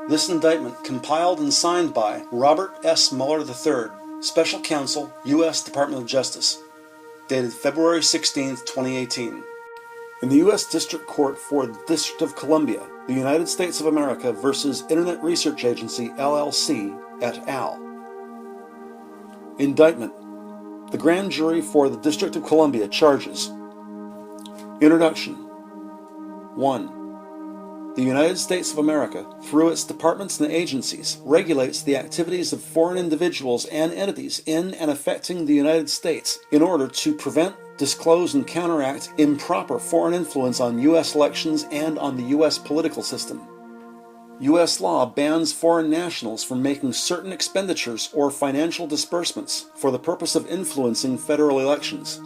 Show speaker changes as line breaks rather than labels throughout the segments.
This indictment, compiled and signed by Robert S. Mueller III, Special Counsel, U.S. Department of Justice, dated February 16, 2018. In the U.S. District Court for the District of Columbia, the United States of America versus Internet Research Agency, LLC, et al. Indictment. The Grand Jury for the District of Columbia charges. Introduction. 1. The United States of America, through its departments and agencies, regulates the activities of foreign individuals and entities in and affecting the United States in order to prevent, disclose, and counteract improper foreign influence on U.S. elections and on the U.S. political system. U.S. law bans foreign nationals from making certain expenditures or financial disbursements for the purpose of influencing federal elections.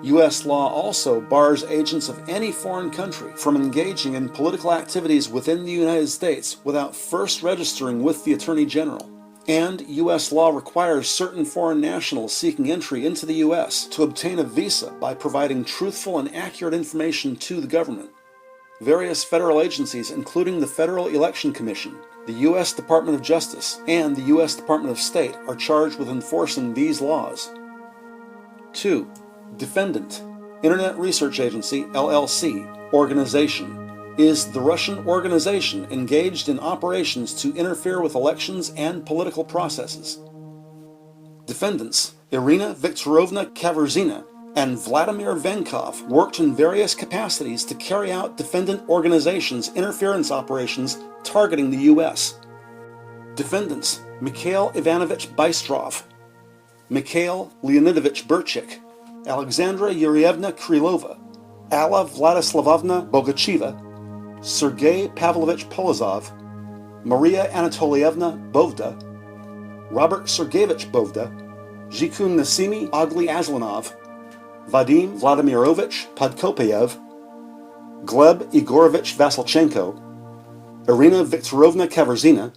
U.S. law also bars agents of any foreign country from engaging in political activities within the United States without first registering with the Attorney General. And U.S. law requires certain foreign nationals seeking entry into the U.S. to obtain a visa by providing truthful and accurate information to the government. Various federal agencies, including the Federal Election Commission, the U.S. Department of Justice, and the U.S. Department of State, are charged with enforcing these laws. 2. Defendant, Internet Research Agency, LLC, organization, is the Russian organization engaged in operations to interfere with elections and political processes. Defendants, Irina Viktorovna Kaverzina and Vladimir Venkov, worked in various capacities to carry out defendant organizations' interference operations targeting the U.S. Defendants, Mikhail Ivanovich Bystrov, Mikhail Leonidovich Burchik, Alexandra Yuryevna Krylova, Alla Vladislavovna Bogacheva, Sergey Pavlovich Polozov, Maria Anatolievna Bovda, Robert Sergeyevich Bovda, Zhikun Nasimi Ogli Aslanov, Vadim Vladimirovich Podkopayev, Gleb Igorovich Vasilchenko, Irina Viktorovna Kaverzina,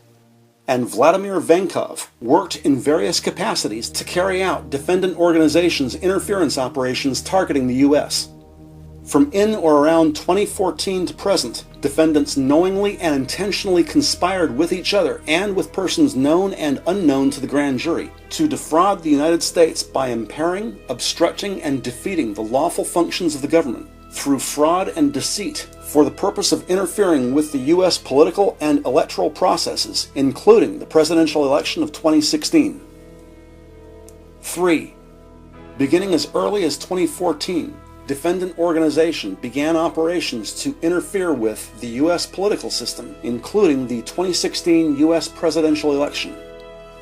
and Vladimir Venkov worked in various capacities to carry out defendant organizations' interference operations targeting the U.S. From in or around 2014 to present, defendants knowingly and intentionally conspired with each other and with persons known and unknown to the grand jury to defraud the United States by impairing, obstructing, and defeating the lawful functions of the government through fraud and deceit for the purpose of interfering with the U.S. political and electoral processes, including the presidential election of 2016. 3. Beginning as early as 2014, defendant organization began operations to interfere with the U.S. political system, including the 2016 U.S. presidential election.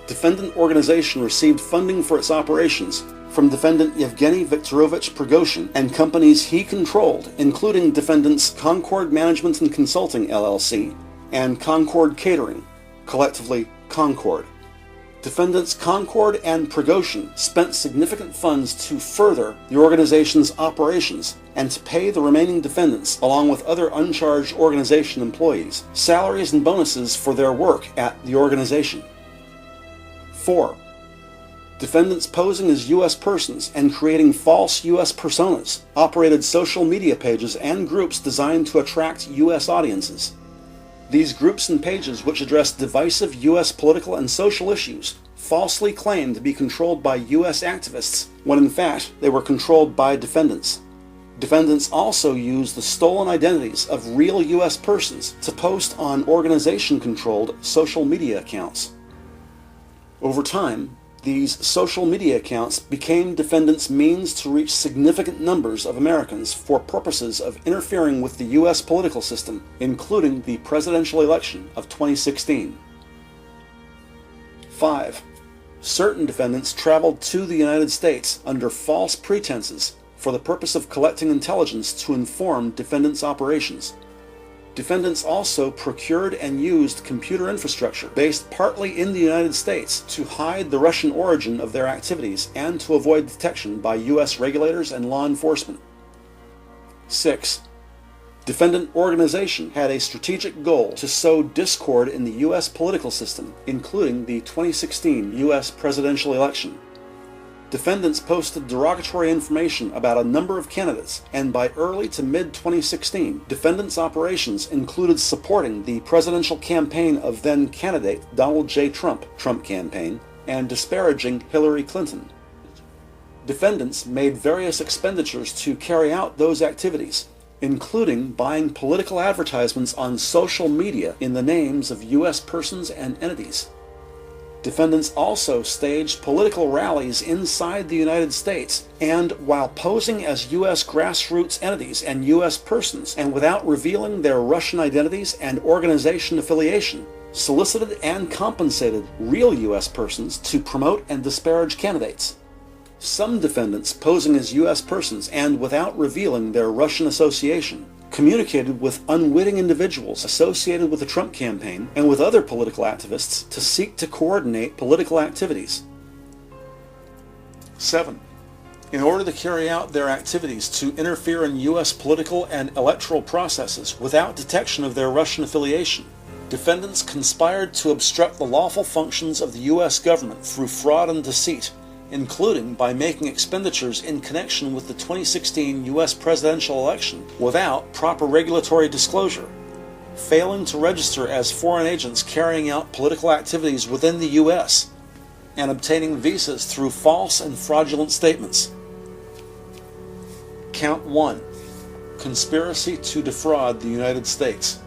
Defendant organization received funding for its operations from defendant Yevgeny Viktorovich Prigozhin and companies he controlled, including defendants Concord Management and Consulting, LLC, and Concord Catering, collectively Concord. Defendants Concord and Prigozhin spent significant funds to further the organization's operations and to pay the remaining defendants, along with other uncharged organization employees, salaries and bonuses for their work at the organization. 4. Defendants posing as U.S. persons and creating false U.S. personas operated social media pages and groups designed to attract U.S. audiences. These groups and pages, which address divisive U.S. political and social issues, falsely claimed to be controlled by U.S. activists, when in fact they were controlled by defendants. Defendants also used the stolen identities of real U.S. persons to post on organization-controlled social media accounts. Over time, these social media accounts became defendants' means to reach significant numbers of Americans for purposes of interfering with the U.S. political system, including the presidential election of 2016. 5. Certain defendants traveled to the United States under false pretenses for the purpose of collecting intelligence to inform defendants' operations. Defendants also procured and used computer infrastructure based partly in the United States to hide the Russian origin of their activities and to avoid detection by U.S. regulators and law enforcement. 6. Defendant organization had a strategic goal to sow discord in the U.S. political system, including the 2016 U.S. presidential election. defendants posted derogatory information about a number of candidates, and by early to mid-2016, defendants' operations included supporting the presidential campaign of then-candidate Donald J. Trump campaign, and disparaging Hillary Clinton. Defendants made various expenditures to carry out those activities, including buying political advertisements on social media in the names of U.S. persons and entities. Defendants also staged political rallies inside the United States, and while posing as U.S. grassroots entities and U.S. persons, and without revealing their Russian identities and organization affiliation, solicited and compensated real U.S. persons to promote and disparage candidates. Some defendants posing as U.S. persons and without revealing their Russian association communicated with unwitting individuals associated with the Trump campaign and with other political activists to seek to coordinate political activities. 7. In order to carry out their activities to interfere in U.S. political and electoral processes without detection of their Russian affiliation, defendants conspired to obstruct the lawful functions of the U.S. government through fraud and deceit, including by making expenditures in connection with the 2016 U.S. presidential election without proper regulatory disclosure, failing to register as foreign agents carrying out political activities within the U.S., and obtaining visas through false and fraudulent statements. Count 1. Conspiracy to defraud the United States.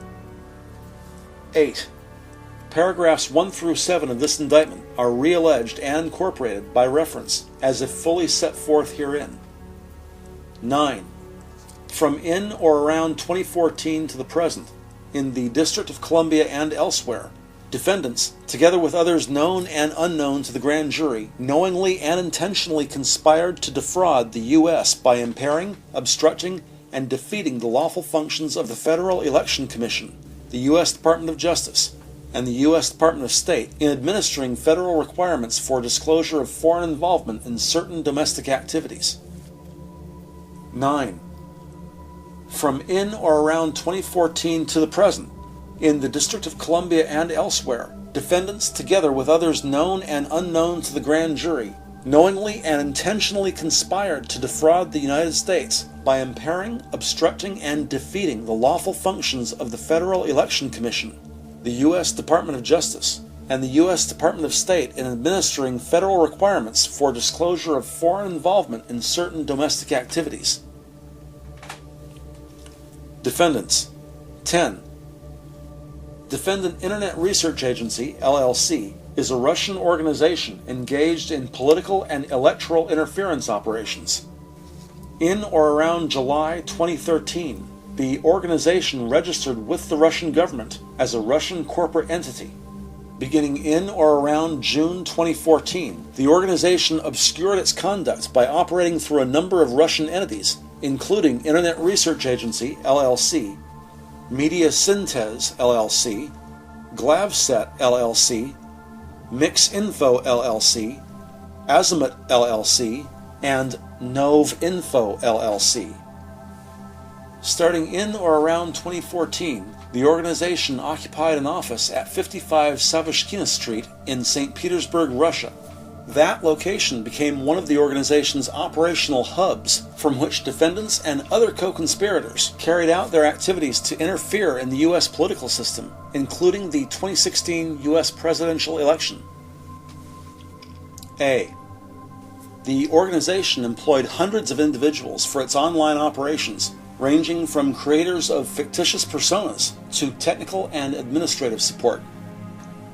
8. Paragraphs 1 through 7 of this indictment are re-alleged and incorporated by reference, as if fully set forth herein. 9. From in or around 2014 to the present, in the District of Columbia and elsewhere, defendants, together with others known and unknown to the grand jury, knowingly and intentionally conspired to defraud the U.S. by impairing, obstructing, and defeating the lawful functions of the Federal Election Commission, the U.S. Department of Justice, and the U.S. Department of State in administering federal requirements for disclosure of foreign involvement in certain domestic activities. 9. From in or around 2014 to the present, in the District of Columbia and elsewhere, defendants, together with others known and unknown to the grand jury, knowingly and intentionally conspired to defraud the United States by impairing, obstructing, and defeating the lawful functions of the Federal Election Commission, the U.S. Department of Justice, and the U.S. Department of State in administering federal requirements for disclosure of foreign involvement in certain domestic activities. Defendants. 10. Defendant Internet Research Agency, LLC, is a Russian organization engaged in political and electoral interference operations. In or around July 2013, the organization registered with the Russian government as a Russian corporate entity. Beginning in or around June 2014, the organization obscured its conduct by operating through a number of Russian entities, including Internet Research Agency, LLC, Media Syntez, LLC, Glavset, LLC, MixInfo, LLC, Azimuth, LLC, and Novinfo, LLC. Starting in or around 2014, the organization occupied an office at 55 Savishkina Street in St. Petersburg, Russia. That location became one of the organization's operational hubs from which defendants and other co-conspirators carried out their activities to interfere in the U.S. political system, including the 2016 U.S. presidential election. A. The organization employed hundreds of individuals for its online operations, ranging from creators of fictitious personas to technical and administrative support.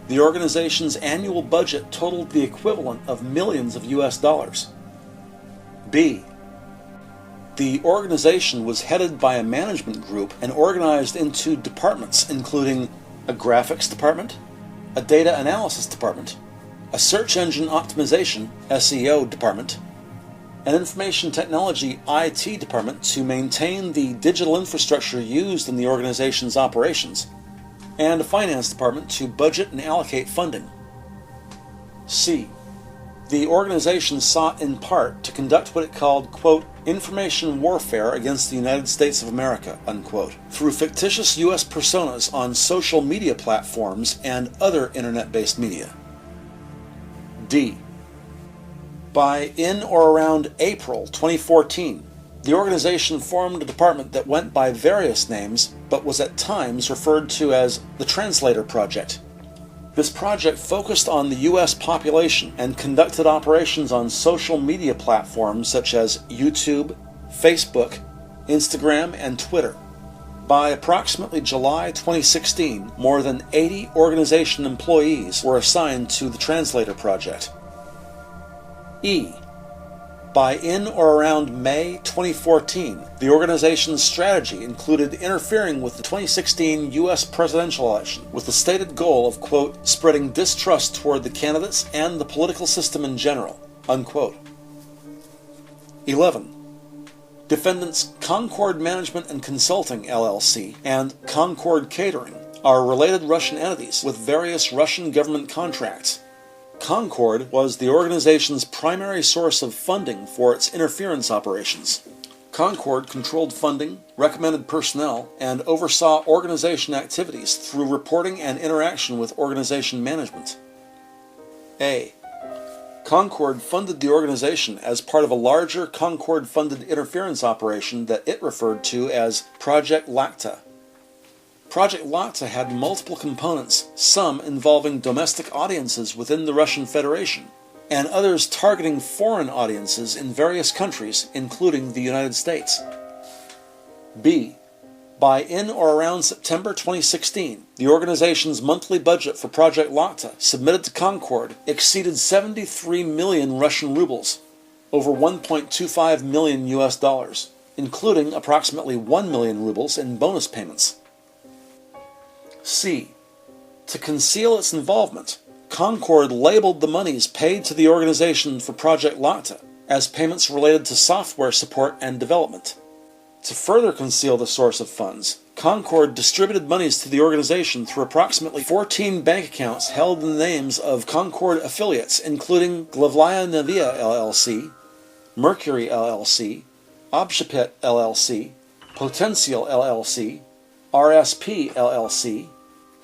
The organization's annual budget totaled the equivalent of millions of US dollars. B. The organization was headed by a management group and organized into departments including a graphics department, a data analysis department, a search engine optimization (SEO) department, an information technology IT department to maintain the digital infrastructure used in the organization's operations, and a finance department to budget and allocate funding. C. The organization sought in part to conduct what it called, quote, information warfare against the United States of America, unquote, through fictitious U.S. personas on social media platforms and other internet-based media. D. By in or around April 2014, the organization formed a department that went by various names, but was at times referred to as the Translator Project. This project focused on the U.S. population and conducted operations on social media platforms such as YouTube, Facebook, Instagram, and Twitter. By approximately July 2016, more than 80 organization employees were assigned to the Translator Project. E. By in or around May 2014, the organization's strategy included interfering with the 2016 U.S. presidential election with the stated goal of, quote, spreading distrust toward the candidates and the political system in general, unquote. 11. Defendants Concord Management and Consulting, LLC, and Concord Catering are related Russian entities with various Russian government contracts. Concord was the organization's primary source of funding for its interference operations. Concord controlled funding, recommended personnel, and oversaw organization activities through reporting and interaction with organization management. A. Concord funded the organization as part of a larger Concord-funded interference operation that it referred to as Project Lacta. Project Lacta had multiple components, some involving domestic audiences within the Russian Federation, and others targeting foreign audiences in various countries, including the United States. B. By in or around September 2016, the organization's monthly budget for Project Lacta, submitted to Concord, exceeded 73 million Russian rubles, over 1.25 million US dollars, including approximately 1 million rubles in bonus payments. C. To conceal its involvement, Concord labeled the monies paid to the organization for Project Lacta as payments related to software support and development. To further conceal the source of funds, Concord distributed monies to the organization through approximately 14 bank accounts held in the names of Concord affiliates, including Glavlaya Nevia LLC, Mercury LLC, Obshapit LLC, Potential LLC, RSP LLC,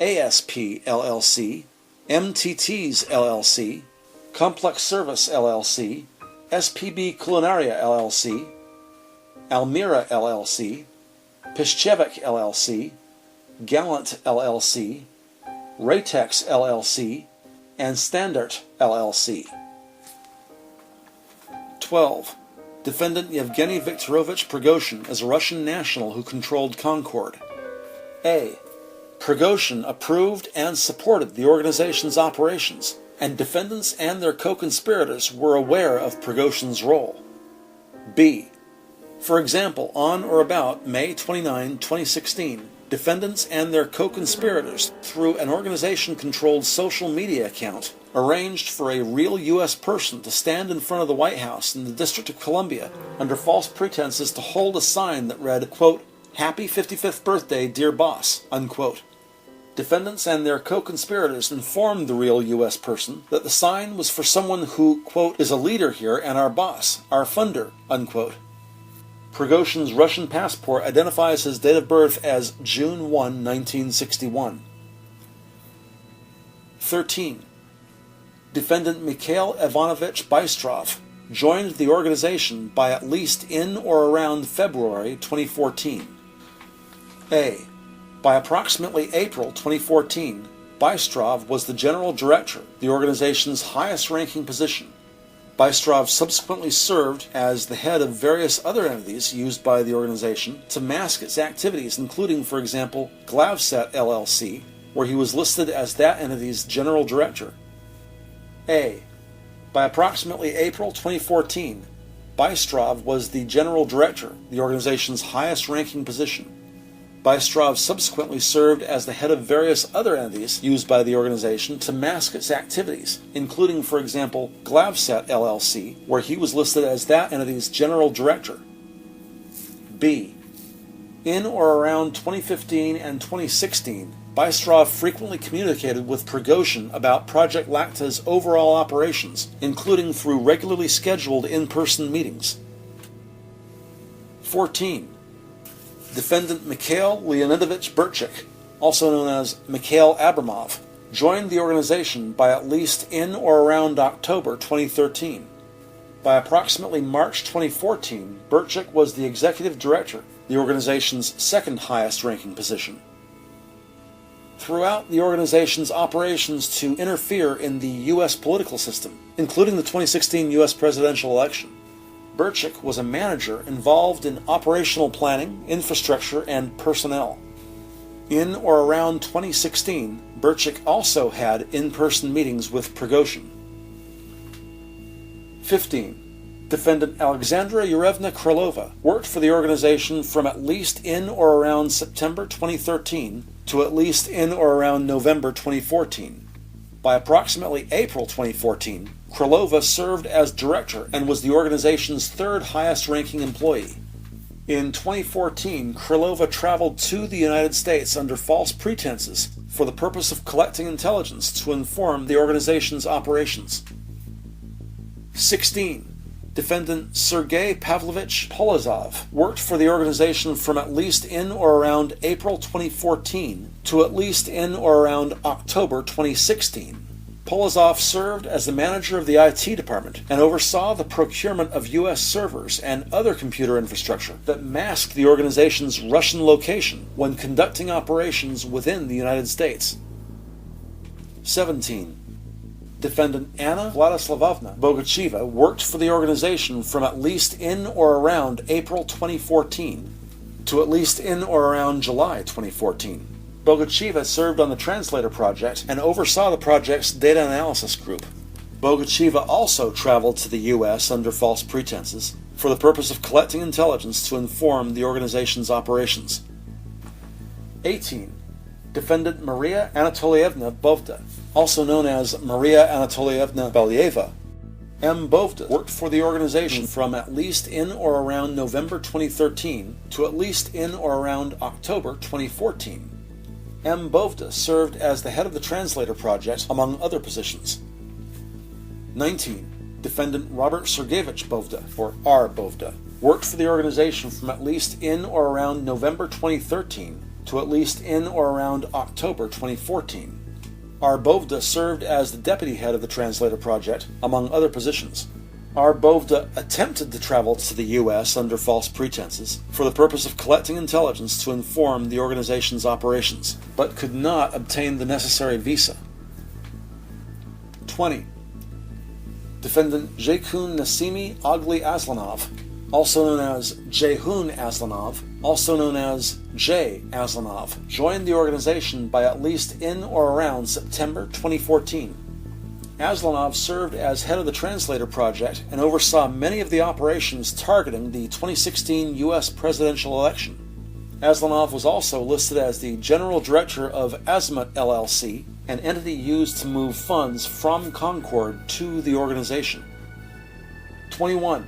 ASP LLC, MTTs LLC, Complex Service LLC, SPB Culinaria LLC, Almira LLC, Piszczewicz LLC, Gallant LLC, Raytex LLC, and Standard LLC. 12. Defendant Yevgeny Viktorovich Prigozhin is a Russian national who controlled Concord. A. Prigozhin approved and supported the organization's operations, and defendants and their co-conspirators were aware of Prigozhin's role. B. For example, on or about May 29, 2016, defendants and their co-conspirators, through an organization-controlled social media account, arranged for a real U.S. person to stand in front of the White House in the District of Columbia under false pretenses to hold a sign that read, quote, "Happy 55th birthday, dear boss," unquote. Defendants and their co-conspirators informed the real U.S. person that the sign was for someone who, quote, "is a leader here and our boss, our funder," unquote. Prigozhin's Russian passport identifies his date of birth as June 1, 1961. 13. Defendant Mikhail Ivanovich Bystrov joined the organization by at least in or around February 2014. A. By approximately April 2014, Bystrov was the general director, the organization's highest-ranking position. Bystrov subsequently served as the head of various other entities used by the organization to mask its activities, including, for example, Glavset LLC, where he was listed as that entity's general director. A. By approximately April 2014, Bystrov was the general director, the organization's highest-ranking position. Bystrov subsequently served as the head of various other entities used by the organization to mask its activities, including, for example, Glavset LLC, where he was listed as that entity's general director. B. In or around 2015 and 2016, Bystrov frequently communicated with Prigozhin about Project Lacta's overall operations, including through regularly scheduled in-person meetings. 14. Defendant Mikhail Leonidovich Burchik, also known as Mikhail Abramov, joined the organization by at least in or around October 2013. By approximately March 2014, Burchik was the executive director, the organization's second highest ranking position. Throughout the organization's operations to interfere in the U.S. political system, including the 2016 U.S. presidential election, Burchik was a manager involved in operational planning, infrastructure, and personnel. In or around 2016, Burchik also had in-person meetings with Prigozhin. 15. Defendant Alexandra Yurevna Krylova worked for the organization from at least in or around September 2013 to at least in or around November 2014. By approximately April 2014, Krylova served as director and was the organization's third highest ranking employee. In 2014, Krylova traveled to the United States under false pretenses for the purpose of collecting intelligence to inform the organization's operations. 16. Defendant Sergey Pavlovich Polozov worked for the organization from at least in or around April 2014 to at least in or around October 2016. Polozov served as the manager of the IT department and oversaw the procurement of U.S. servers and other computer infrastructure that masked the organization's Russian location when conducting operations within the United States. 17. Defendant Anna Vladislavovna Bogacheva worked for the organization from at least in or around April 2014 to at least in or around July 2014. Bogacheva served on the Translator project and oversaw the project's data analysis group. Bogacheva also traveled to the U.S. under false pretenses for the purpose of collecting intelligence to inform the organization's operations. 18. Defendant Maria Anatolievna Bovda, also known as Maria Anatolievna Belyeva, M. Bovda worked for the organization from at least in or around November 2013 to at least in or around October 2014. M. Bovda served as the head of the Translator project, among other positions. 19. Defendant Robert Sergeyevich Bovda, or R. Bovda, worked for the organization from at least in or around November 2013 to at least in or around October 2014. R. Bovda served as the deputy head of the Translator project, among other positions. R. Bovda attempted to travel to the U.S. under false pretenses for the purpose of collecting intelligence to inform the organization's operations, but could not obtain the necessary visa. 20. Defendant Jekun Nasimi Ogli Aslanov, also known as Jehun Aslanov, also known as J. Aslanov, joined the organization by at least in or around September 2014. Aslanov served as head of the Translator project and oversaw many of the operations targeting the 2016 U.S. presidential election. Aslanov was also listed as the general director of Azimuth LLC, an entity used to move funds from Concord to the organization. 21.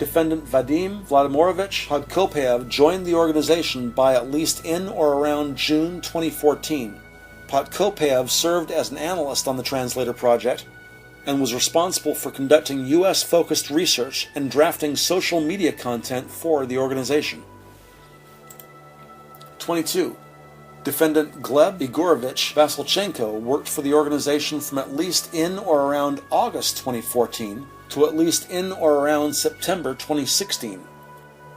Defendant Vadim Vladimirovich Podkopayev joined the organization by at least in or around June 2014. Podkopayev served as an analyst on the Translator project and was responsible for conducting U.S.-focused research and drafting social media content for the organization. 22. Defendant Gleb Igorovich Vasilchenko worked for the organization from at least in or around August 2014 to at least in or around September 2016.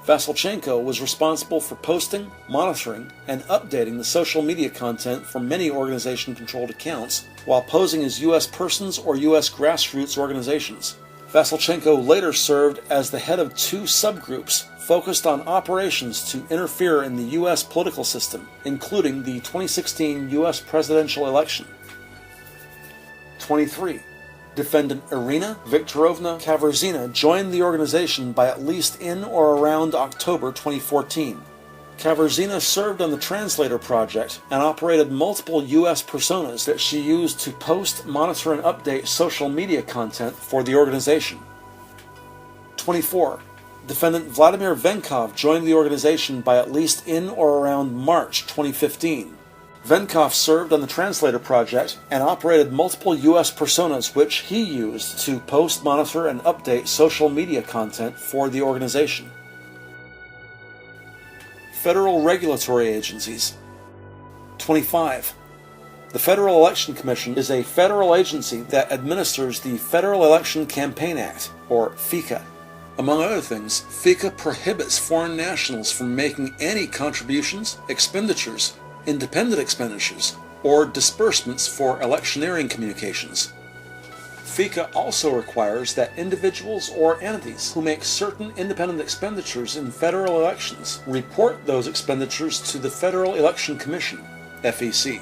Vasilchenko was responsible for posting, monitoring, and updating the social media content for many organization-controlled accounts while posing as U.S. persons or U.S. grassroots organizations. Vasilchenko later served as the head of two subgroups focused on operations to interfere in the U.S. political system, including the 2016 U.S. presidential election. 23. Defendant Irina Viktorovna Kaverzina joined the organization by at least in or around October 2014. Kaverzina served on the Translator project and operated multiple U.S. personas that she used to post, monitor, and update social media content for the organization. 24. Defendant Vladimir Venkov joined the organization by at least in or around March 2015. Venkov served on the Translator project and operated multiple U.S. personas which he used to post, monitor, and update social media content for the organization. Federal regulatory agencies. 25. The Federal Election Commission is a federal agency that administers the Federal Election Campaign Act, or FECA. Among other things, FECA prohibits foreign nationals from making any contributions, expenditures, independent expenditures, or disbursements for electioneering communications. FECA also requires that individuals or entities who make certain independent expenditures in federal elections report those expenditures to the Federal Election Commission, FEC.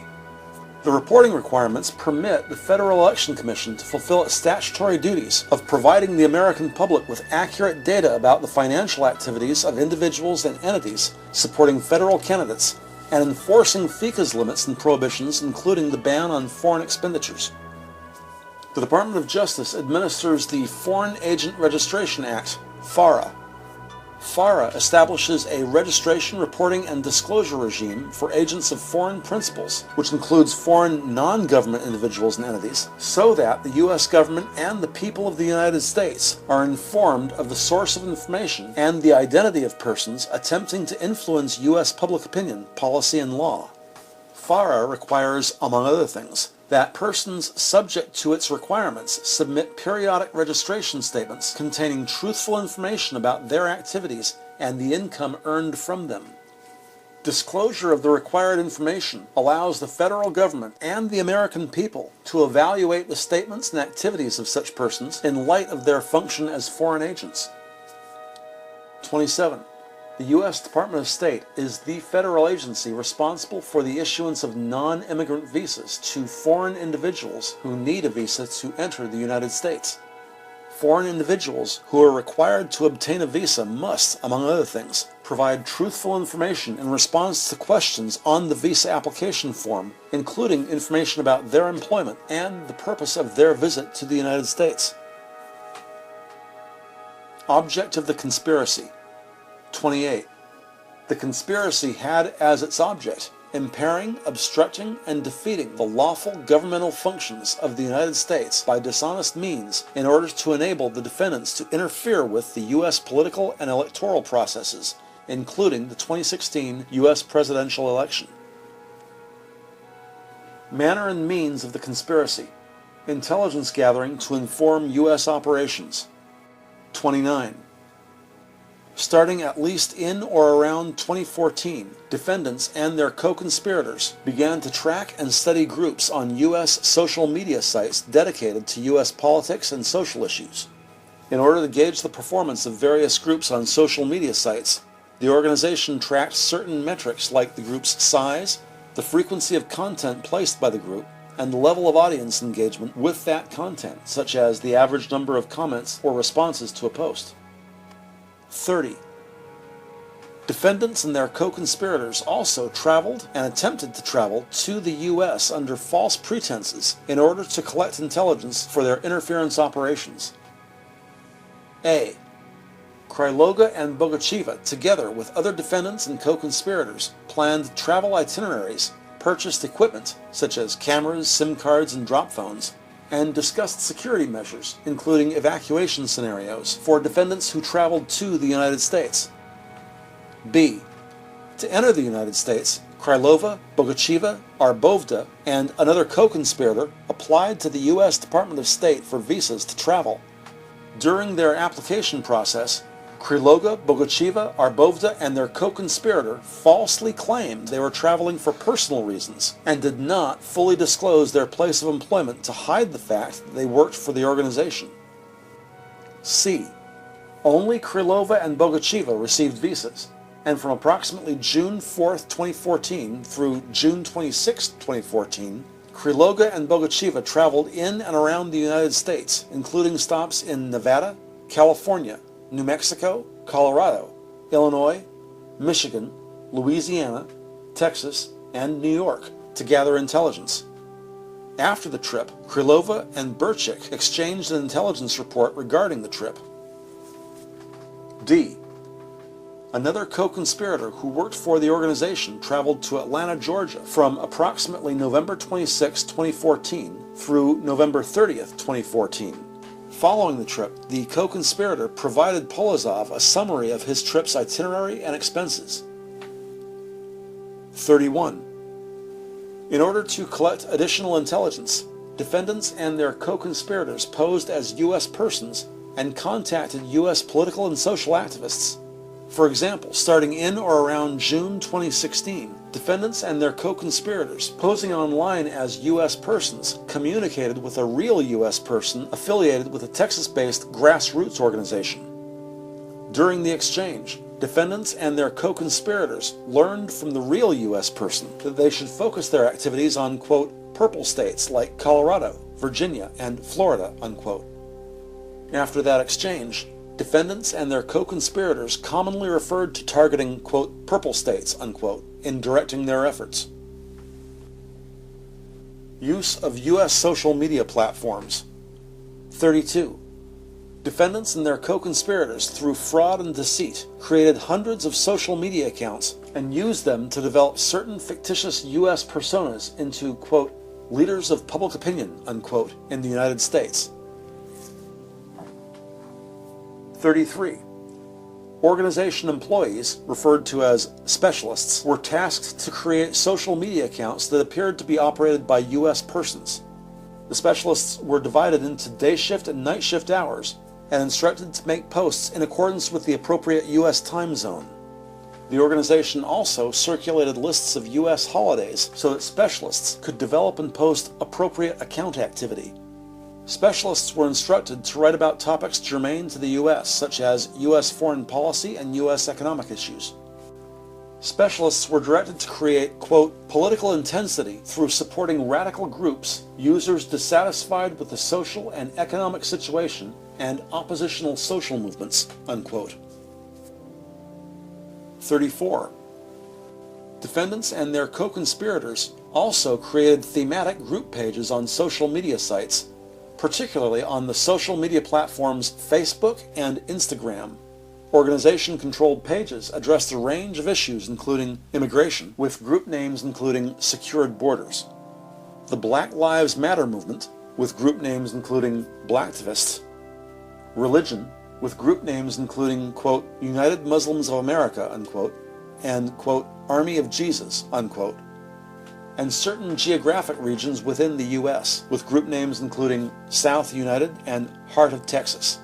The reporting requirements permit the Federal Election Commission to fulfill its statutory duties of providing the American public with accurate data about the financial activities of individuals and entities supporting federal candidates and enforcing FECA's limits and prohibitions, including the ban on foreign expenditures. The Department of Justice administers the Foreign Agent Registration Act, FARA. FARA establishes a registration, reporting, and disclosure regime for agents of foreign principals, which includes foreign non-government individuals and entities, so that the U.S. government and the people of the United States are informed of the source of information and the identity of persons attempting to influence U.S. public opinion, policy, and law. FARA requires, among other things, that persons subject to its requirements submit periodic registration statements containing truthful information about their activities and the income earned from them. Disclosure of the required information allows the federal government and the American people to evaluate the statements and activities of such persons in light of their function as foreign agents. 27. The U.S. Department of State is the federal agency responsible for the issuance of non-immigrant visas to foreign individuals who need a visa to enter the United States. Foreign individuals who are required to obtain a visa must, among other things, provide truthful information in response to questions on the visa application form, including information about their employment and the purpose of their visit to the United States. Object of the conspiracy. 28. The conspiracy had as its object impairing, obstructing, and defeating the lawful governmental functions of the United States by dishonest means in order to enable the defendants to interfere with the U.S. political and electoral processes, including the 2016 U.S. presidential election. Manner and means of the conspiracy. Intelligence gathering to inform U.S. operations. 29. Starting at least in or around 2014, defendants and their co-conspirators began to track and study groups on U.S. social media sites dedicated to U.S. politics and social issues. In order to gauge the performance of various groups on social media sites, the organization tracked certain metrics like the group's size, the frequency of content placed by the group, and the level of audience engagement with that content, such as the average number of comments or responses to a post. 30. Defendants and their co-conspirators also traveled and attempted to travel to the U.S. under false pretenses in order to collect intelligence for their interference operations. A. Kryloga and Bogachiva, together with other defendants and co-conspirators, planned travel itineraries, purchased equipment, such as cameras, SIM cards, and drop phones, and discussed security measures, including evacuation scenarios, for defendants who traveled to the United States. B. To enter the United States, Krylova, Bogachiva, Arbovda, and another co-conspirator applied to the U.S. Department of State for visas to travel. During their application process, Kryloga, Bogachiva, Arbovda, and their co-conspirator falsely claimed they were traveling for personal reasons and did not fully disclose their place of employment to hide the fact that they worked for the organization. C. Only Krylova and Bogachiva received visas, and from approximately June 4, 2014 through June 26, 2014, Kryloga and Bogachiva traveled in and around the United States, including stops in Nevada, California, New Mexico, Colorado, Illinois, Michigan, Louisiana, Texas, and New York to gather intelligence. After the trip, Krylova and Burchik exchanged an intelligence report regarding the trip. D. Another co-conspirator who worked for the organization traveled to Atlanta, Georgia from approximately November 26, 2014 through November 30, 2014. Following the trip, the co-conspirator provided Polozov a summary of his trip's itinerary and expenses. 31. In order to collect additional intelligence, defendants and their co-conspirators posed as U.S. persons and contacted U.S. political and social activists. For example, starting in or around June 2016, defendants and their co-conspirators posing online as U.S. persons communicated with a real U.S. person affiliated with a Texas-based grassroots organization. During the exchange, defendants and their co-conspirators learned from the real U.S. person that they should focus their activities on, quote, purple states like Colorado, Virginia, and Florida, unquote. After that exchange, defendants and their co-conspirators commonly referred to targeting, quote, purple states, unquote, in directing their efforts. Use of U.S. social media platforms. 32. Defendants and their co-conspirators, through fraud and deceit, created hundreds of social media accounts and used them to develop certain fictitious U.S. personas into, quote, leaders of public opinion, unquote, in the United States. 33. Organization employees, referred to as specialists, were tasked to create social media accounts that appeared to be operated by U.S. persons. The specialists were divided into day shift and night shift hours and instructed to make posts in accordance with the appropriate U.S. time zone. The organization also circulated lists of U.S. holidays so that specialists could develop and post appropriate account activity. Specialists were instructed to write about topics germane to the U.S., such as U.S. foreign policy and U.S. economic issues. Specialists were directed to create, quote, political intensity through supporting radical groups, users dissatisfied with the social and economic situation, and oppositional social movements, unquote. 34. Defendants and their co-conspirators also created thematic group pages on social media sites, particularly on the social media platforms Facebook and Instagram. Organization-controlled pages addressed a range of issues including immigration, with group names including Secured Borders, the Black Lives Matter movement, with group names including Blacktivists, religion, with group names including, quote, United Muslims of America, unquote, and, quote, Army of Jesus, unquote, and certain geographic regions within the U.S., with group names including South United and Heart of Texas.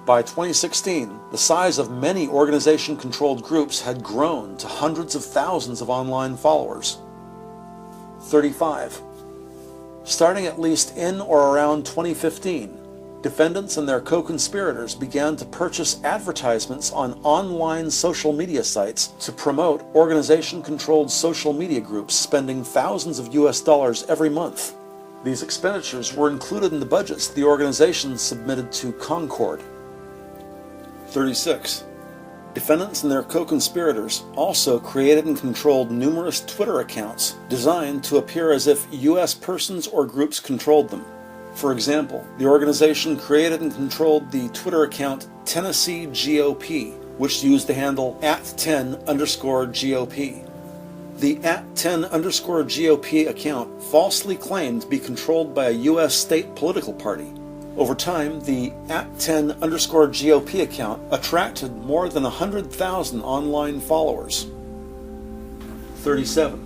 By 2016, the size of many organization-controlled groups had grown to hundreds of thousands of online followers. 35. Starting at least in or around 2015, defendants and their co-conspirators began to purchase advertisements on online social media sites to promote organization-controlled social media groups, spending thousands of US dollars every month. These expenditures were included in the budgets the organization submitted to Concord. 36. Defendants and their co-conspirators also created and controlled numerous Twitter accounts designed to appear as if U.S. persons or groups controlled them. For example, the organization created and controlled the Twitter account Tennessee GOP, which used the handle @10_GOP. The @10_GOP account falsely claimed to be controlled by a U.S. state political party. Over time, the @10_GOP account attracted more than 100,000 online followers. 37.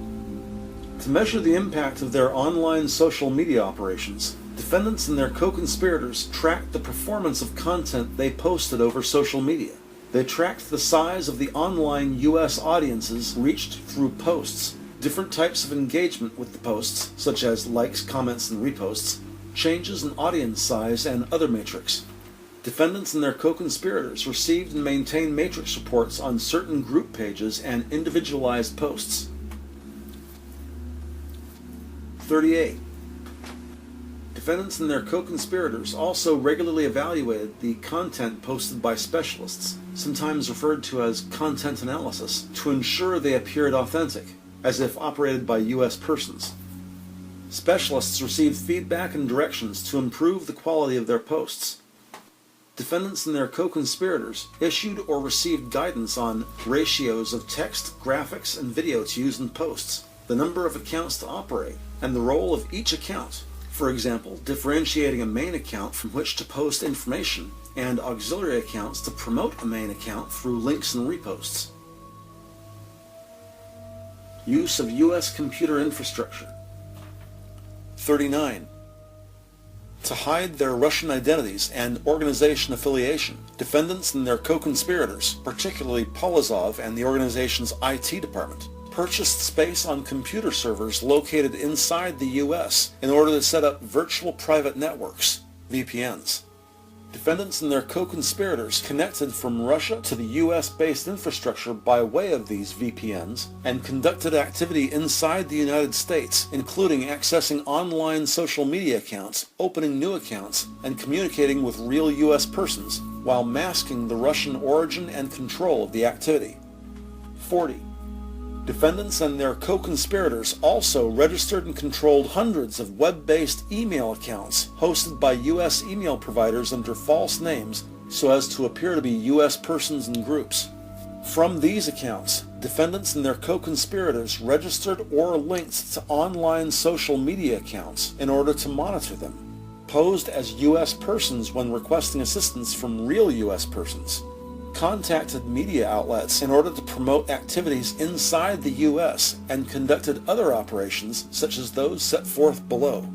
To measure the impact of their online social media operations, defendants and their co-conspirators tracked the performance of content they posted over social media. They tracked the size of the online U.S. audiences reached through posts, different types of engagement with the posts, such as likes, comments, and reposts, changes in audience size, and other metrics. Defendants and their co-conspirators received and maintained matrix reports on certain group pages and individualized posts. 38. Defendants and their co-conspirators also regularly evaluated the content posted by specialists, sometimes referred to as content analysis, to ensure they appeared authentic, as if operated by U.S. persons. Specialists received feedback and directions to improve the quality of their posts. Defendants and their co-conspirators issued or received guidance on ratios of text, graphics, and video to use in posts, the number of accounts to operate, and the role of each account. For example, differentiating a main account from which to post information, and auxiliary accounts to promote a main account through links and reposts. Use of U.S. computer infrastructure. 39. To hide their Russian identities and organization affiliation, defendants and their co-conspirators, particularly Polozov and the organization's IT department, purchased space on computer servers located inside the U.S. in order to set up virtual private networks, VPNs. Defendants and their co-conspirators connected from Russia to the U.S.-based infrastructure by way of these VPNs and conducted activity inside the United States, including accessing online social media accounts, opening new accounts, and communicating with real U.S. persons, while masking the Russian origin and control of the activity. 40. Defendants and their co-conspirators also registered and controlled hundreds of web-based email accounts hosted by U.S. email providers under false names so as to appear to be U.S. persons and groups. From these accounts, defendants and their co-conspirators registered or linked to online social media accounts in order to monitor them, posed as U.S. persons when requesting assistance from real U.S. persons, contacted media outlets in order to promote activities inside the U.S. and conducted other operations such as those set forth below.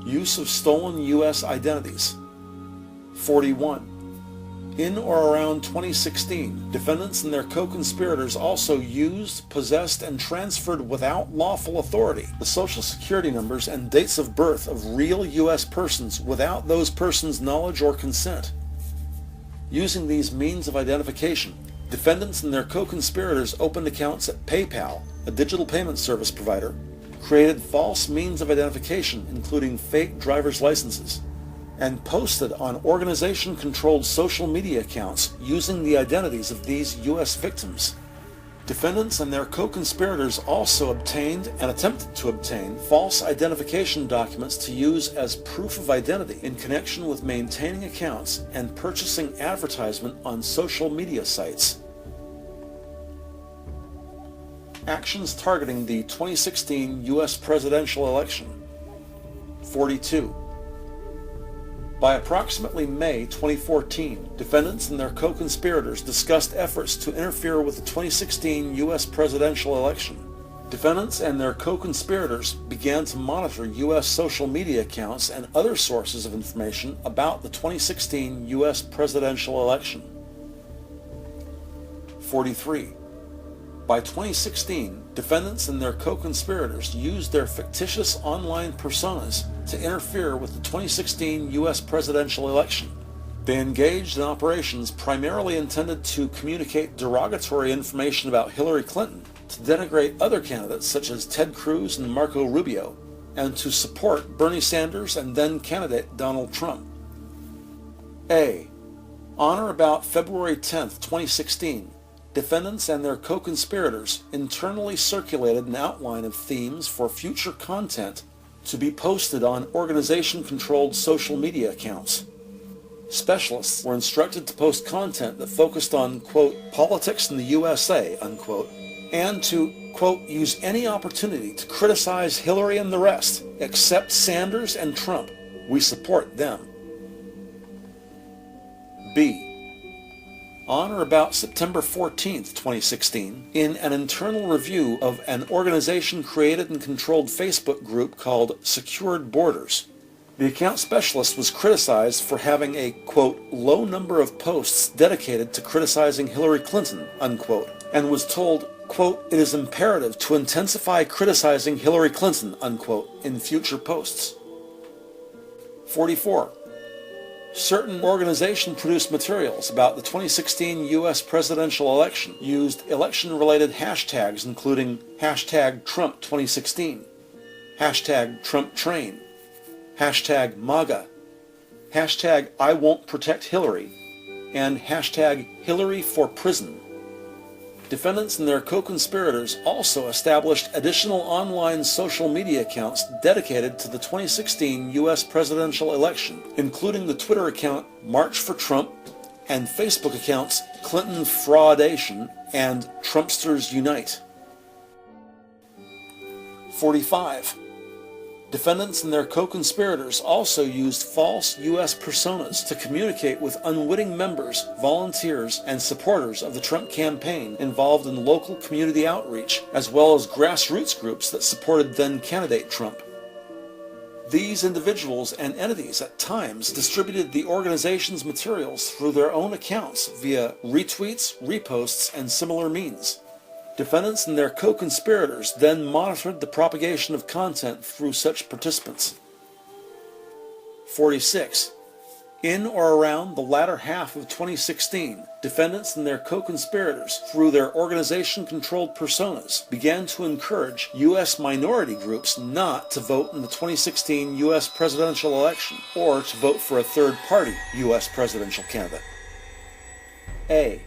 Use of stolen U.S. identities. 41. In or around 2016, defendants and their co-conspirators also used, possessed, and transferred without lawful authority the social security numbers and dates of birth of real U.S. persons without those persons' knowledge or consent. Using these means of identification, defendants and their co-conspirators opened accounts at PayPal, a digital payment service provider, created false means of identification including fake driver's licenses, and posted on organization-controlled social media accounts using the identities of these U.S. victims. Defendants and their co-conspirators also obtained and attempted to obtain false identification documents to use as proof of identity in connection with maintaining accounts and purchasing advertisement on social media sites. Actions targeting the 2016 U.S. presidential election. 42. By approximately May 2014, defendants and their co-conspirators discussed efforts to interfere with the 2016 U.S. presidential election. Defendants and their co-conspirators began to monitor U.S. social media accounts and other sources of information about the 2016 U.S. presidential election. 43. By 2016, defendants and their co-conspirators used their fictitious online personas to interfere with the 2016 U.S. presidential election. They engaged in operations primarily intended to communicate derogatory information about Hillary Clinton, to denigrate other candidates such as Ted Cruz and Marco Rubio, and to support Bernie Sanders and then-candidate Donald Trump. A. On or about February 10, 2016, defendants and their co-conspirators internally circulated an outline of themes for future content to be posted on organization-controlled social media accounts. Specialists were instructed to post content that focused on, quote, politics in the USA, unquote, and to, quote, use any opportunity to criticize Hillary and the rest, except Sanders and Trump. We support them. B. On or about September 14, 2016, in an internal review of an organization-created and controlled Facebook group called Secured Borders, the account specialist was criticized for having a, quote, low number of posts dedicated to criticizing Hillary Clinton, unquote, and was told, quote, it is imperative to intensify criticizing Hillary Clinton, unquote, in future posts. 44. Certain organization-produced materials about the 2016 U.S. presidential election used election-related hashtags including hashtag Trump 2016, hashtag Trump Train, hashtag MAGA, hashtag I Won't Protect Hillary, and hashtag Hillary for Prison. Defendants and their co-conspirators also established additional online social media accounts dedicated to the 2016 U.S. presidential election, including the Twitter account March for Trump and Facebook accounts Clinton Fraudation and Trumpsters Unite. 45. Defendants and their co-conspirators also used false U.S. personas to communicate with unwitting members, volunteers, and supporters of the Trump campaign involved in local community outreach, as well as grassroots groups that supported then-candidate Trump. These individuals and entities at times distributed the organization's materials through their own accounts via retweets, reposts, and similar means. Defendants and their co-conspirators then monitored the propagation of content through such participants. 46. In or around the latter half of 2016, defendants and their co-conspirators, through their organization-controlled personas, began to encourage U.S. minority groups not to vote in the 2016 U.S. presidential election or to vote for a third-party U.S. presidential candidate. A.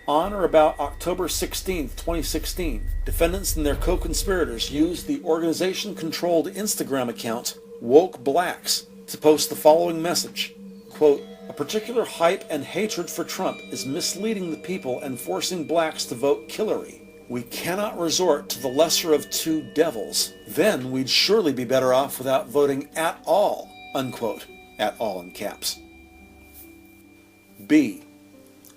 On or about October 16, 2016, defendants and their co-conspirators used the organization-controlled Instagram account Woke Blacks to post the following message. Quote, a particular hype and hatred for Trump is misleading the people and forcing blacks to vote Hillary. We cannot resort to the lesser of two devils. Then we'd surely be better off without voting at all, unquote, at all in caps. B.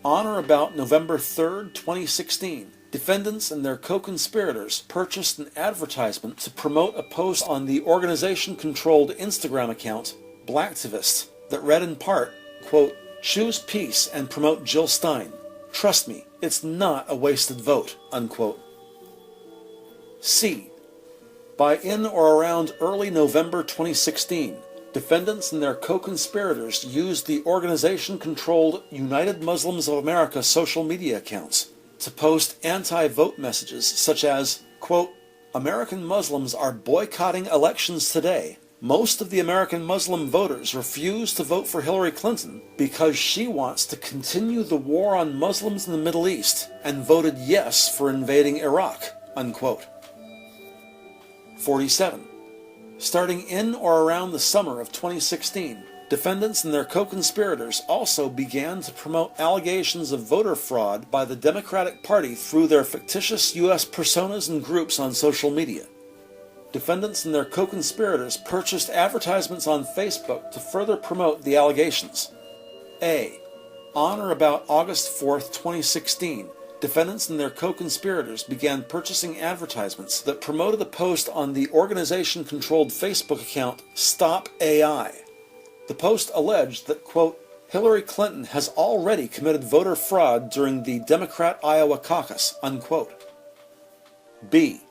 On or about November 3, 2016, defendants and their co-conspirators purchased an advertisement to promote a post on the organization-controlled Instagram account Blacktivist that read in part, quote, choose peace and promote Jill Stein. Trust me, it's not a wasted vote, unquote. C. By in or around early November 2016, defendants and their co-conspirators used the organization-controlled United Muslims of America social media accounts to post anti-vote messages such as, quote, American Muslims are boycotting elections today. Most of the American Muslim voters refuse to vote for Hillary Clinton because she wants to continue the war on Muslims in the Middle East and voted yes for invading Iraq, unquote. 47. Starting in or around the summer of 2016, defendants and their co-conspirators also began to promote allegations of voter fraud by the Democratic Party through their fictitious U.S. personas and groups on social media. Defendants and their co-conspirators purchased advertisements on Facebook to further promote the allegations. A. On or about August 4, 2016, defendants and their co-conspirators began purchasing advertisements that promoted a post on the organization-controlled Facebook account Stop AI. The post alleged that, quote, Hillary Clinton has already committed voter fraud during the Democrat Iowa caucus, unquote. B.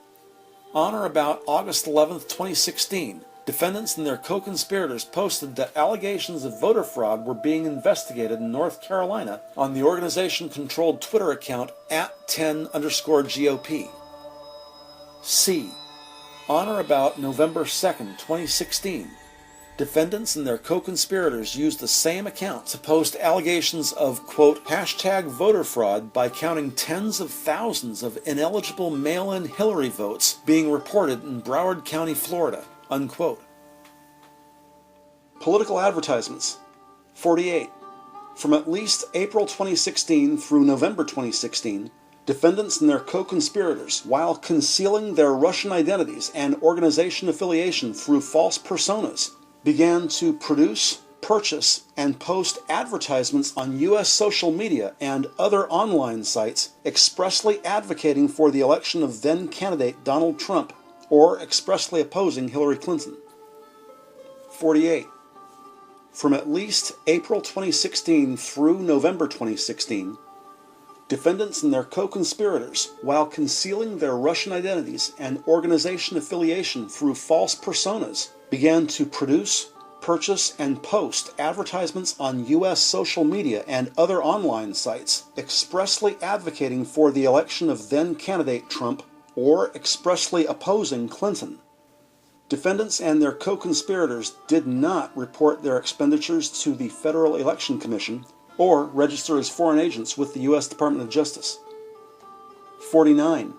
On or about August 11, 2016, defendants and their co-conspirators posted that allegations of voter fraud were being investigated in North Carolina on the organization-controlled Twitter account @10_GOP. C. On or about November 2, 2016, defendants and their co-conspirators used the same account to post allegations of, quote, hashtag voter fraud by counting tens of thousands of ineligible mail-in Hillary votes being reported in Broward County, Florida, unquote. Political advertisements. 48. From at least April 2016 through November 2016, defendants and their co-conspirators, while concealing their Russian identities and organization affiliation through false personas, began to produce, purchase, and post advertisements on U.S. social media and other online sites expressly advocating for the election of then-candidate Donald Trump or expressly opposing Hillary Clinton. 48. From at least April 2016 through November 2016, defendants and their co-conspirators, while concealing their Russian identities and organization affiliation through false personas, began to produce, purchase, and post advertisements on U.S. social media and other online sites expressly advocating for the election of then-candidate Trump or expressly opposing Clinton. Defendants and their co-conspirators did not report their expenditures to the Federal Election Commission or register as foreign agents with the U.S. Department of Justice. 49.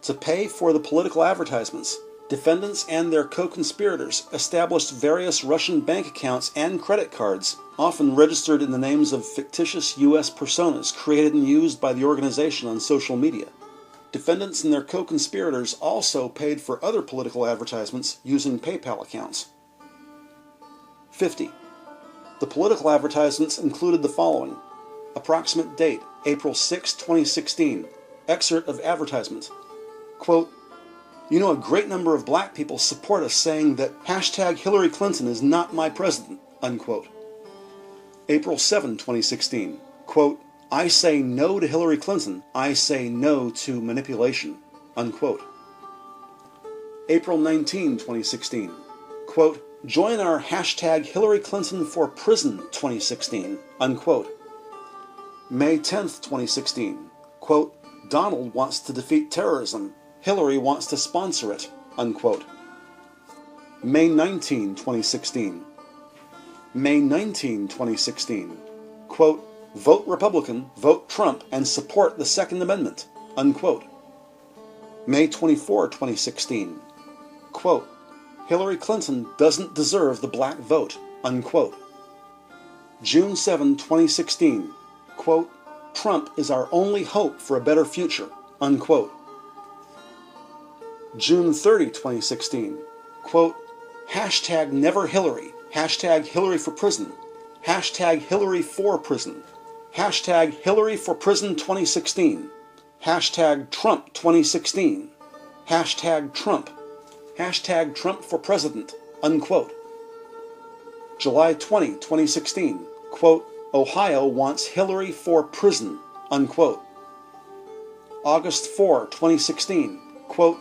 To pay for the political advertisements, defendants and their co-conspirators established various Russian bank accounts and credit cards, often registered in the names of fictitious U.S. personas created and used by the organization on social media. defendants and their co-conspirators also paid for other political advertisements using PayPal accounts. 50. The political advertisements included the following. Approximate date, April 6, 2016. Excerpt of advertisement. Quote, "You know, a great number of black people support us saying that hashtag Hillary Clinton is not my president," unquote. April 7, 2016. Quote, "I say no to Hillary Clinton. I say no to manipulation," unquote. April 19, 2016. Quote, "Join our hashtag Hillary Clinton for Prison 2016, unquote." May 10th, 2016. Quote, "Donald wants to defeat terrorism. Hillary wants to sponsor it," unquote. May 19, 2016. May 19, 2016. Quote, "Vote Republican, vote Trump, and support the Second Amendment," unquote. May 24, 2016. Quote, "Hillary Clinton doesn't deserve the black vote," unquote. June 7, 2016. Quote, "Trump is our only hope for a better future," unquote. June 30, 2016. Quote, "Hashtag never Hillary, hashtag Hillary for prison, hashtag Hillary for prison, hashtag Hillary for prison 2016, hashtag Trump 2016, hashtag Trump, hashtag Trump for president," unquote. July 20, 2016. Quote, "Ohio wants Hillary for prison," unquote. August 4, 2016. Quote,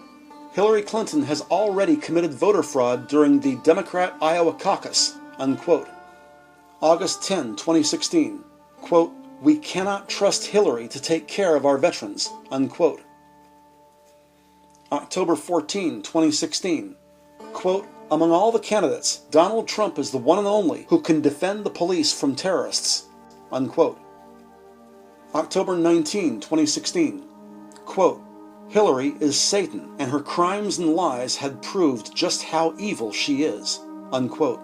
"Hillary Clinton has already committed voter fraud during the Democrat Iowa caucus," unquote. August 10, 2016. Quote, "We cannot trust Hillary to take care of our veterans," unquote. October 14, 2016. Quote, "Among all the candidates, Donald Trump is the one and only who can defend the police from terrorists," unquote. October 19, 2016. Quote, "Hillary is Satan, and her crimes and lies had proved just how evil she is," unquote.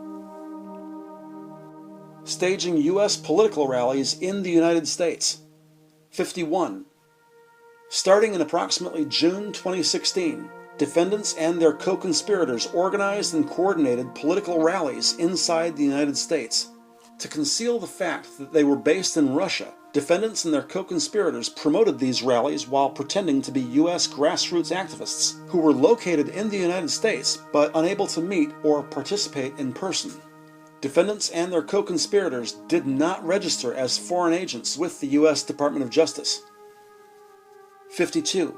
Staging U.S. political rallies in the United States. 51. Starting in approximately June 2016, defendants and their co-conspirators organized and coordinated political rallies inside the United States. To conceal the fact that they were based in Russia, defendants and their co-conspirators promoted these rallies while pretending to be U.S. grassroots activists who were located in the United States but unable to meet or participate in person. Defendants and their co-conspirators did not register as foreign agents with the U.S. Department of Justice. 52.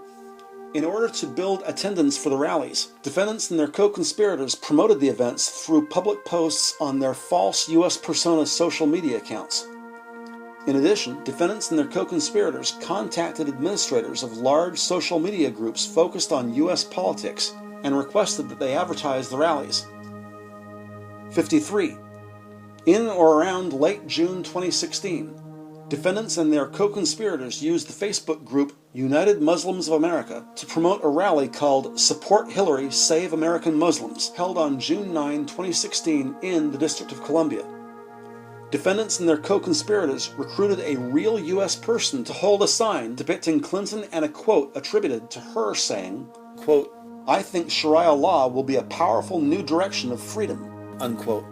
In order to build attendance for the rallies, defendants and their co-conspirators promoted the events through public posts on their false U.S. persona social media accounts. In addition, defendants and their co-conspirators contacted administrators of large social media groups focused on U.S. politics and requested that they advertise the rallies. 53. In or around late June 2016, defendants and their co-conspirators used the Facebook group United Muslims of America to promote a rally called Support Hillary, Save American Muslims, held on June 9, 2016 in the District of Columbia. Defendants and their co-conspirators recruited a real U.S. person to hold a sign depicting Clinton and a quote attributed to her saying, quote, "I think Sharia law will be a powerful new direction of freedom," unquote.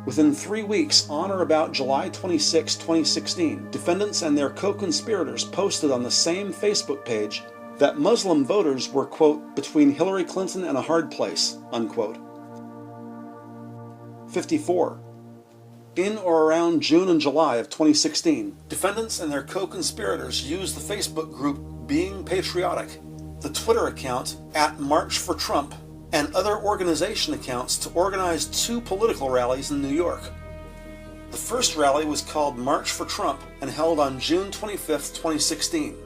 Within 3 weeks, on or about July 26, 2016, defendants and their co-conspirators posted on the same Facebook page that Muslim voters were, quote, "between Hillary Clinton and a hard place," unquote. 54. In or around June and July of 2016, defendants and their co-conspirators used the Facebook group Being Patriotic, the Twitter account @MarchForTrump, and other organization accounts to organize 2 political rallies in New York. The first rally was called March for Trump and held on June 25, 2016.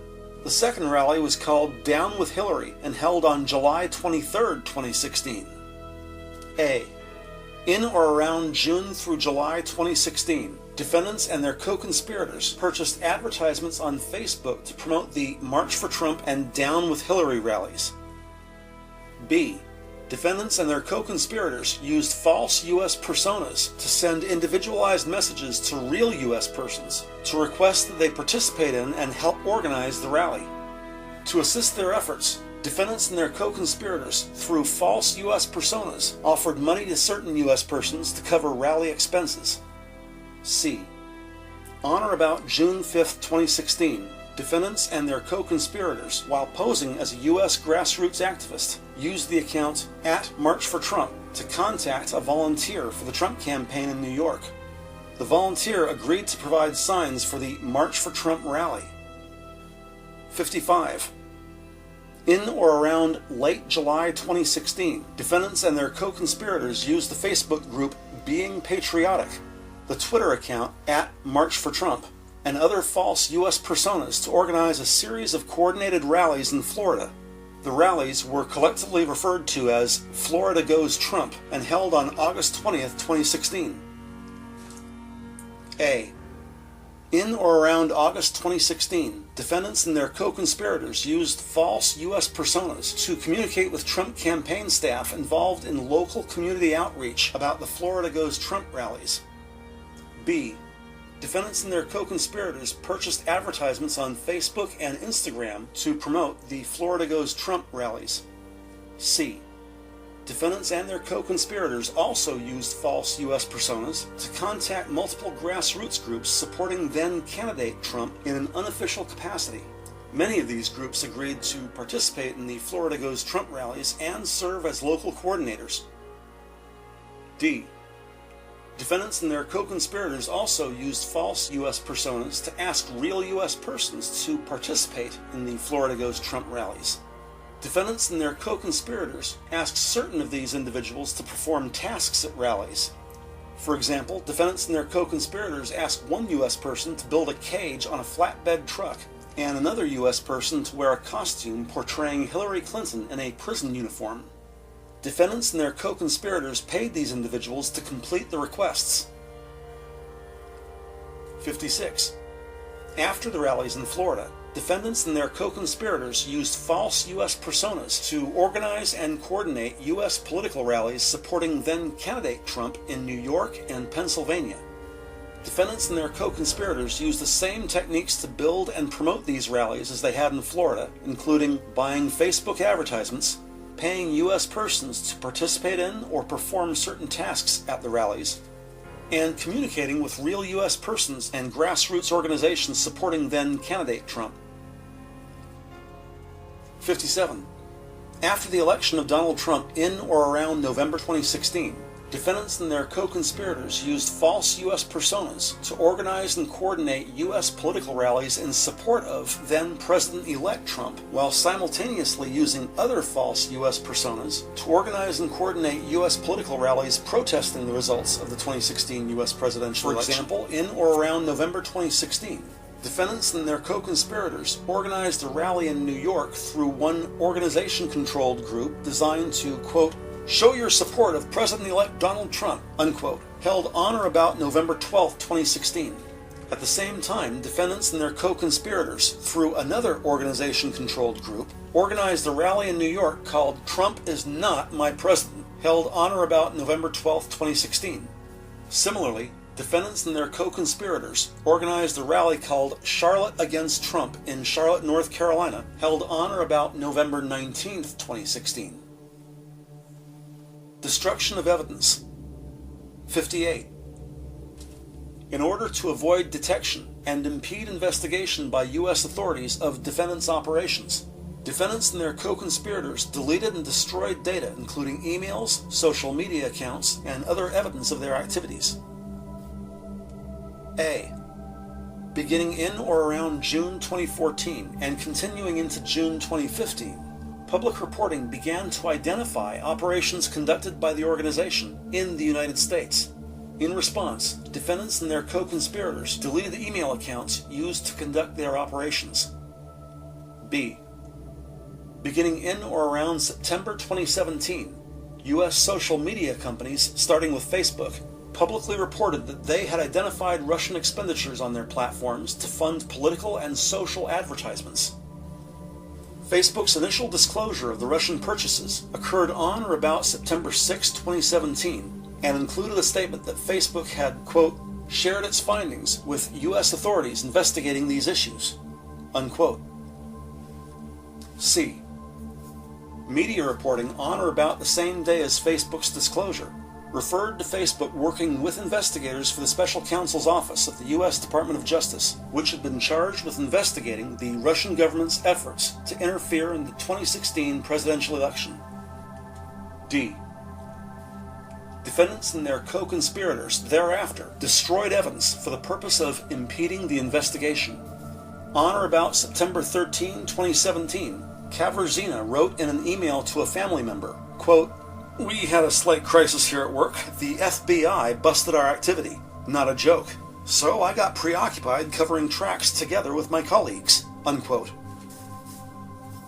The second rally was called Down with Hillary and held on July 23, 2016. A. In or around June through July 2016, defendants and their co-conspirators purchased advertisements on Facebook to promote the March for Trump and Down with Hillary rallies. B. Defendants and their co-conspirators used false U.S. personas to send individualized messages to real U.S. persons to request that they participate in and help organize the rally. To assist their efforts, defendants and their co-conspirators, through false U.S. personas, offered money to certain U.S. persons to cover rally expenses. C. On or about June 5, 2016, defendants and their co-conspirators, while posing as a U.S. grassroots activist, used the account @MarchForTrump to contact a volunteer for the Trump campaign in New York. The volunteer agreed to provide signs for the March for Trump rally. 55. In or around late July 2016, defendants and their co-conspirators used the Facebook group Being Patriotic, the Twitter account @MarchForTrump, and other false U.S. personas to organize a series of coordinated rallies in Florida. The rallies were collectively referred to as Florida Goes Trump and held on August 20th, 2016. A. In or around August 2016, defendants and their co-conspirators used false U.S. personas to communicate with Trump campaign staff involved in local community outreach about the Florida Goes Trump rallies. B. Defendants and their co-conspirators purchased advertisements on Facebook and Instagram to promote the Florida Goes Trump rallies. C. Defendants and their co-conspirators also used false U.S. personas to contact multiple grassroots groups supporting then-candidate Trump in an unofficial capacity. Many of these groups agreed to participate in the Florida Goes Trump rallies and serve as local coordinators. D. Defendants and their co-conspirators also used false U.S. personas to ask real U.S. persons to participate in the Florida Goes Trump rallies. Defendants and their co-conspirators asked certain of these individuals to perform tasks at rallies. For example, defendants and their co-conspirators asked one U.S. person to build a cage on a flatbed truck, and another U.S. person to wear a costume portraying Hillary Clinton in a prison uniform. Defendants and their co-conspirators paid these individuals to complete the requests. 56. After the rallies in Florida, defendants and their co-conspirators used false U.S. personas to organize and coordinate U.S. political rallies supporting then-candidate Trump in New York and Pennsylvania. Defendants and their co-conspirators used the same techniques to build and promote these rallies as they had in Florida, including buying Facebook advertisements, paying U.S. persons to participate in or perform certain tasks at the rallies, and communicating with real U.S. persons and grassroots organizations supporting then-candidate Trump. 57. After the election of Donald Trump in or around November 2016, defendants and their co-conspirators used false U.S. personas to organize and coordinate U.S. political rallies in support of then-President-elect Trump, while simultaneously using other false U.S. personas to organize and coordinate U.S. political rallies protesting the results of the 2016 U.S. presidential election. For example, in or around November 2016, defendants and their co-conspirators organized a rally in New York through one organization-controlled group designed to, quote, show your support of President-elect Donald Trump, unquote, held on or about November 12, 2016. At the same time, defendants and their co-conspirators, through another organization-controlled group, organized a rally in New York called Trump is Not My President, held on or about November 12, 2016. Similarly, defendants and their co-conspirators organized a rally called Charlotte Against Trump in Charlotte, North Carolina, held on or about November 19, 2016. Destruction of evidence. 58. In order to avoid detection and impede investigation by U.S. authorities of defendants' operations, defendants and their co-conspirators deleted and destroyed data including emails, social media accounts, and other evidence of their activities. A. Beginning in or around June 2014 and continuing into June 2015, public reporting began to identify operations conducted by the organization in the United States. In response, defendants and their co-conspirators deleted the email accounts used to conduct their operations. B. Beginning in or around September 2017, U.S. social media companies, starting with Facebook, publicly reported that they had identified Russian expenditures on their platforms to fund political and social advertisements. Facebook's initial disclosure of the Russian purchases occurred on or about September 6, 2017, and included a statement that Facebook had, quote, shared its findings with U.S. authorities investigating these issues, unquote. C. Media reporting on or about the same day as Facebook's disclosure referred to Facebook working with investigators for the Special Counsel's Office of the U.S. Department of Justice, which had been charged with investigating the Russian government's efforts to interfere in the 2016 presidential election. D. Defendants and their co-conspirators thereafter destroyed evidence for the purpose of impeding the investigation. On or about September 13, 2017, Kaverzina wrote in an email to a family member, quote, "We had a slight crisis here at work. The FBI busted our activity. Not a joke. So I got preoccupied covering tracks together with my colleagues," unquote.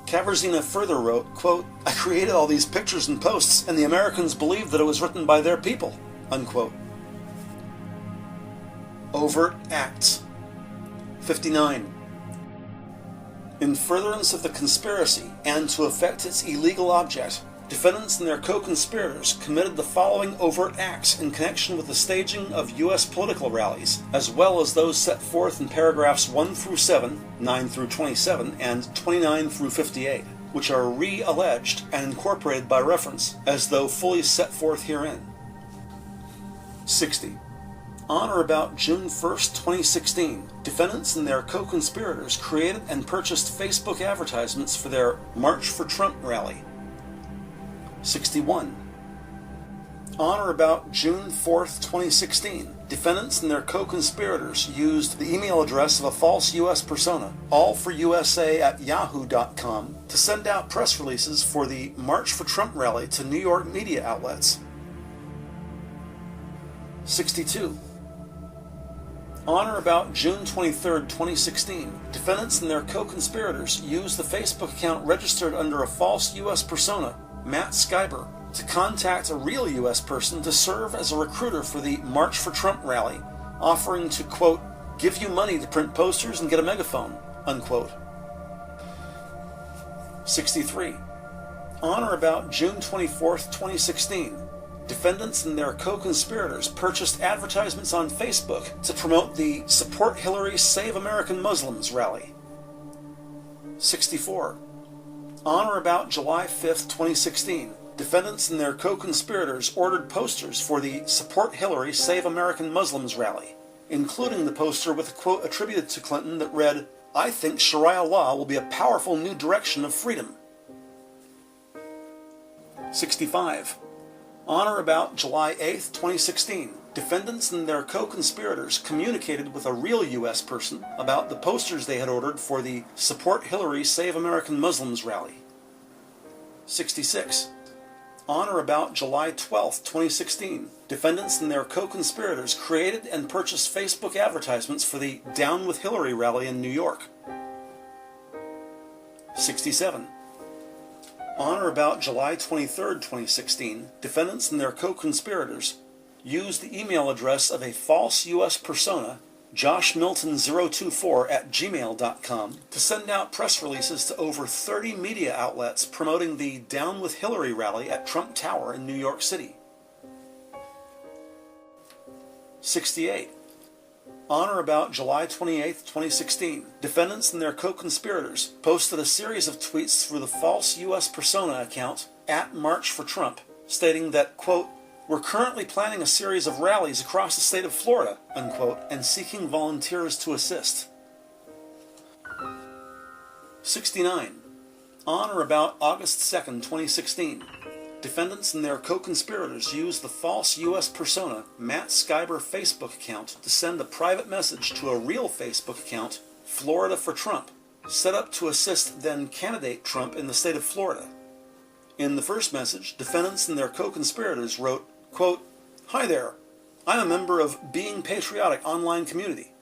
Kaverzina further wrote, quote, "I created all these pictures and posts, and the Americans believed that it was written by their people," unquote. Overt acts. 59. In furtherance of the conspiracy and to effect its illegal object, defendants and their co-conspirators committed the following overt acts in connection with the staging of U.S. political rallies, as well as those set forth in paragraphs 1 through 7, 9 through 27, and 29 through 58, which are re-alleged and incorporated by reference, as though fully set forth herein. 60. On or about June 1st, 2016, defendants and their co-conspirators created and purchased Facebook advertisements for their March for Trump rally. 61. On or about June 4th, 2016, defendants and their co-conspirators used the email address of a false U.S. persona, allforusa@yahoo.com, to send out press releases for the March for Trump rally to New York media outlets. 62. On or about June 23, 2016, defendants and their co-conspirators used the Facebook account registered under a false U.S. persona, Matt Skyber, to contact a real U.S. person to serve as a recruiter for the March for Trump rally, offering to, quote, "give you money to print posters and get a megaphone," unquote. 63. On or about June 24, 2016, defendants and their co-conspirators purchased advertisements on Facebook to promote the Support Hillary, Save American Muslims rally. 64. On or about July 5, 2016, defendants and their co-conspirators ordered posters for the Support Hillary, Save American Muslims rally, including the poster with a quote attributed to Clinton that read, "I think Sharia law will be a powerful new direction of freedom." 65. On or about July 8, 2016, defendants and their co-conspirators communicated with a real U.S. person about the posters they had ordered for the Support Hillary, Save American Muslims rally. 66. On or about July 12, 2016, defendants and their co-conspirators created and purchased Facebook advertisements for the Down with Hillary rally in New York. 67. On or about July 23, 2016, defendants and their co-conspirators used the email address of a false U.S. persona, joshmilton024@gmail.com, to send out press releases to over 30 media outlets promoting the Down with Hillary rally at Trump Tower in New York City. 68. On or about July 28, 2016, defendants and their co-conspirators posted a series of tweets through the false U.S. persona account @MarchForTrump, stating that, quote, "we're currently planning a series of rallies across the state of Florida," unquote, and seeking volunteers to assist. 69. On or about August 2, 2016, defendants and their co-conspirators used the false U.S. persona Matt Skyber Facebook account to send a private message to a real Facebook account, Florida for Trump, set up to assist then-candidate Trump in the state of Florida. In the first message, defendants and their co-conspirators wrote, quote, "Hi there, I'm a member of Being Patriotic online community.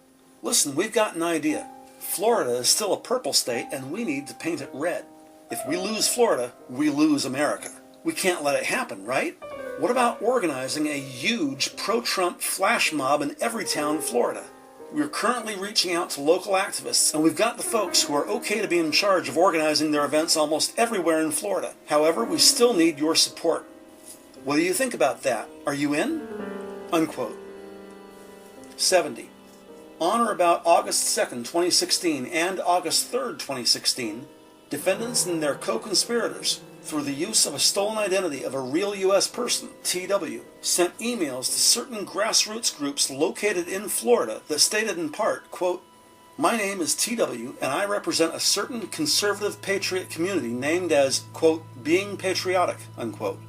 Listen, we've got an idea. Florida is still a purple state and we need to paint it red. If we lose Florida, we lose America. We can't let it happen, right? What about organizing a huge pro-Trump flash mob in every town in Florida? We're currently reaching out to local activists, and we've got the folks who are okay to be in charge of organizing their events almost everywhere in Florida. However, we still need your support. What do you think about that? Are you in?" Unquote. 70. On or about August 2, 2016 and August 3, 2016, defendants and their co-conspirators, through the use of a stolen identity of a real U.S. person, TW, sent emails to certain grassroots groups located in Florida that stated in part, quote, "My name is TW and I represent a certain conservative patriot community named as, quote, being patriotic," unquote.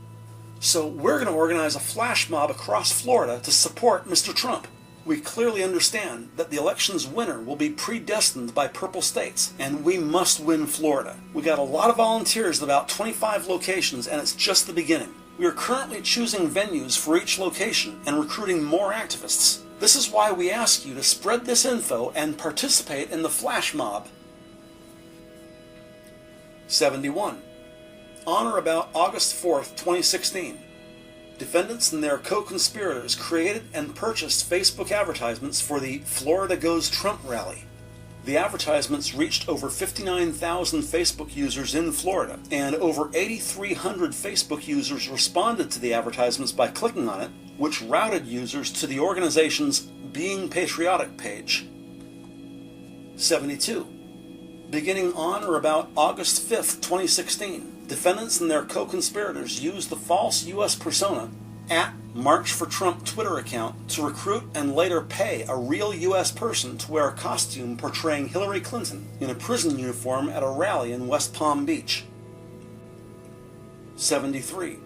So we're going to organize a flash mob across Florida to support Mr. Trump. We clearly understand that the election's winner will be predestined by purple states, and we must win Florida. We got a lot of volunteers at about 25 locations, and it's just the beginning. We are currently choosing venues for each location and recruiting more activists. This is why we ask you to spread this info and participate in the flash mob. 71. On or about August 4th, 2016. Defendants and their co-conspirators created and purchased Facebook advertisements for the Florida Goes Trump rally. The advertisements reached over 59,000 Facebook users in Florida, and over 8,300 Facebook users responded to the advertisements by clicking on it, which routed users to the organization's Being Patriotic page. 72. Beginning on or about August 5th, 2016, defendants and their co-conspirators used the false U.S. persona at March for Trump Twitter account to recruit and later pay a real U.S. person to wear a costume portraying Hillary Clinton in a prison uniform at a rally in West Palm Beach. 73.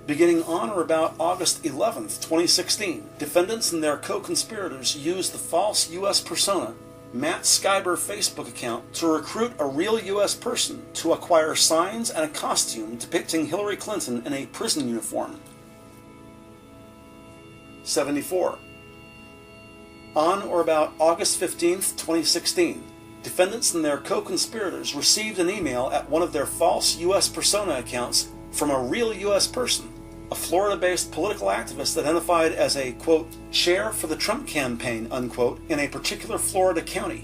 Beginning on or about August 11th, 2016, defendants and their co-conspirators used the false U.S. persona Matt Skyber Facebook account to recruit a real U.S. person to acquire signs and a costume depicting Hillary Clinton in a prison uniform. 74. On or about August 15th, 2016, defendants and their co-conspirators received an email at one of their false U.S. persona accounts from a real U.S. person, a Florida-based political activist identified as a, quote, chair for the Trump campaign, unquote, in a particular Florida county.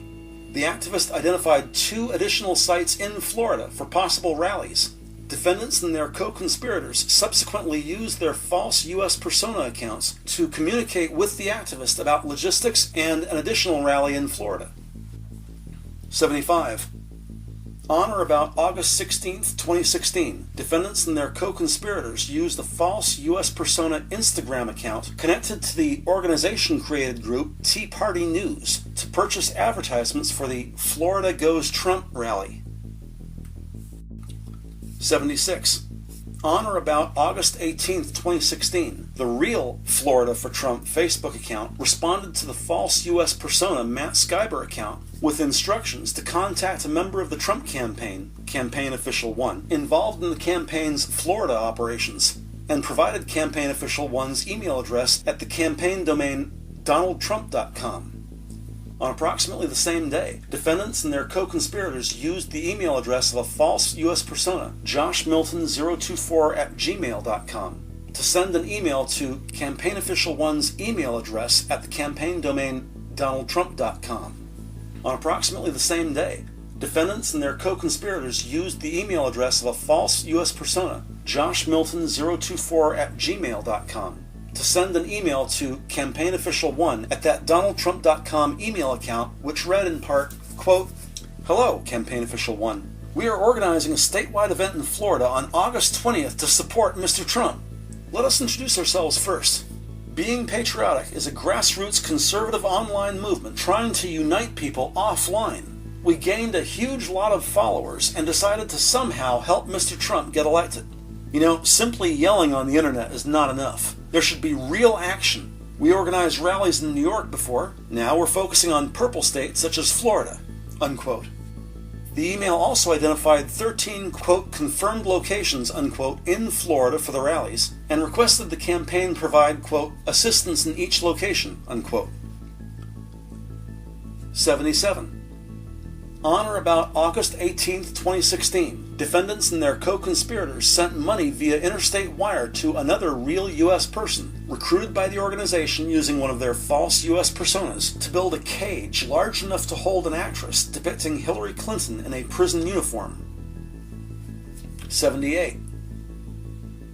The activist identified 2 additional sites in Florida for possible rallies. Defendants and their co-conspirators subsequently used their false U.S. persona accounts to communicate with the activist about logistics and an additional rally in Florida. 75. On or about August 16th, 2016, defendants and their co-conspirators used the false U.S. persona Instagram account connected to the organization-created group Tea Party News to purchase advertisements for the Florida Goes Trump rally. 76. On or about August 18th, 2016, the real Florida for Trump Facebook account responded to the false U.S. persona Matt Skyber account with instructions to contact a member of the Trump campaign, Campaign Official 1, involved in the campaign's Florida operations, and provided Campaign Official 1's email address at the campaign domain donaldtrump.com. On approximately the same day, defendants and their co-conspirators used the email address of a false U.S. persona, joshmilton024@gmail.com, to send an email to Campaign Official 1's email address at the campaign domain donaldtrump.com. On approximately the same day, defendants and their co-conspirators used the email address of a false U.S. persona, joshmilton024@gmail.com, to send an email to Campaign Official 1 at that donaldtrump.com email account, which read in part, quote, "Hello, Campaign Official 1. We are organizing a statewide event in Florida on August 20th to support Mr. Trump. Let us introduce ourselves first. Being Patriotic is a grassroots conservative online movement trying to unite people offline. We gained a huge lot of followers and decided to somehow help Mr. Trump get elected. You know, simply yelling on the internet is not enough. There should be real action. We organized rallies in New York before. Now we're focusing on purple states such as Florida," unquote. The email also identified 13, quote, confirmed locations, unquote, in Florida for the rallies, and requested the campaign provide, quote, assistance in each location, unquote. 77. On or about August 18th, 2016, defendants and their co-conspirators sent money via interstate wire to another real U.S. person, recruited by the organization using one of their false U.S. personas, to build a cage large enough to hold an actress depicting Hillary Clinton in a prison uniform. 78.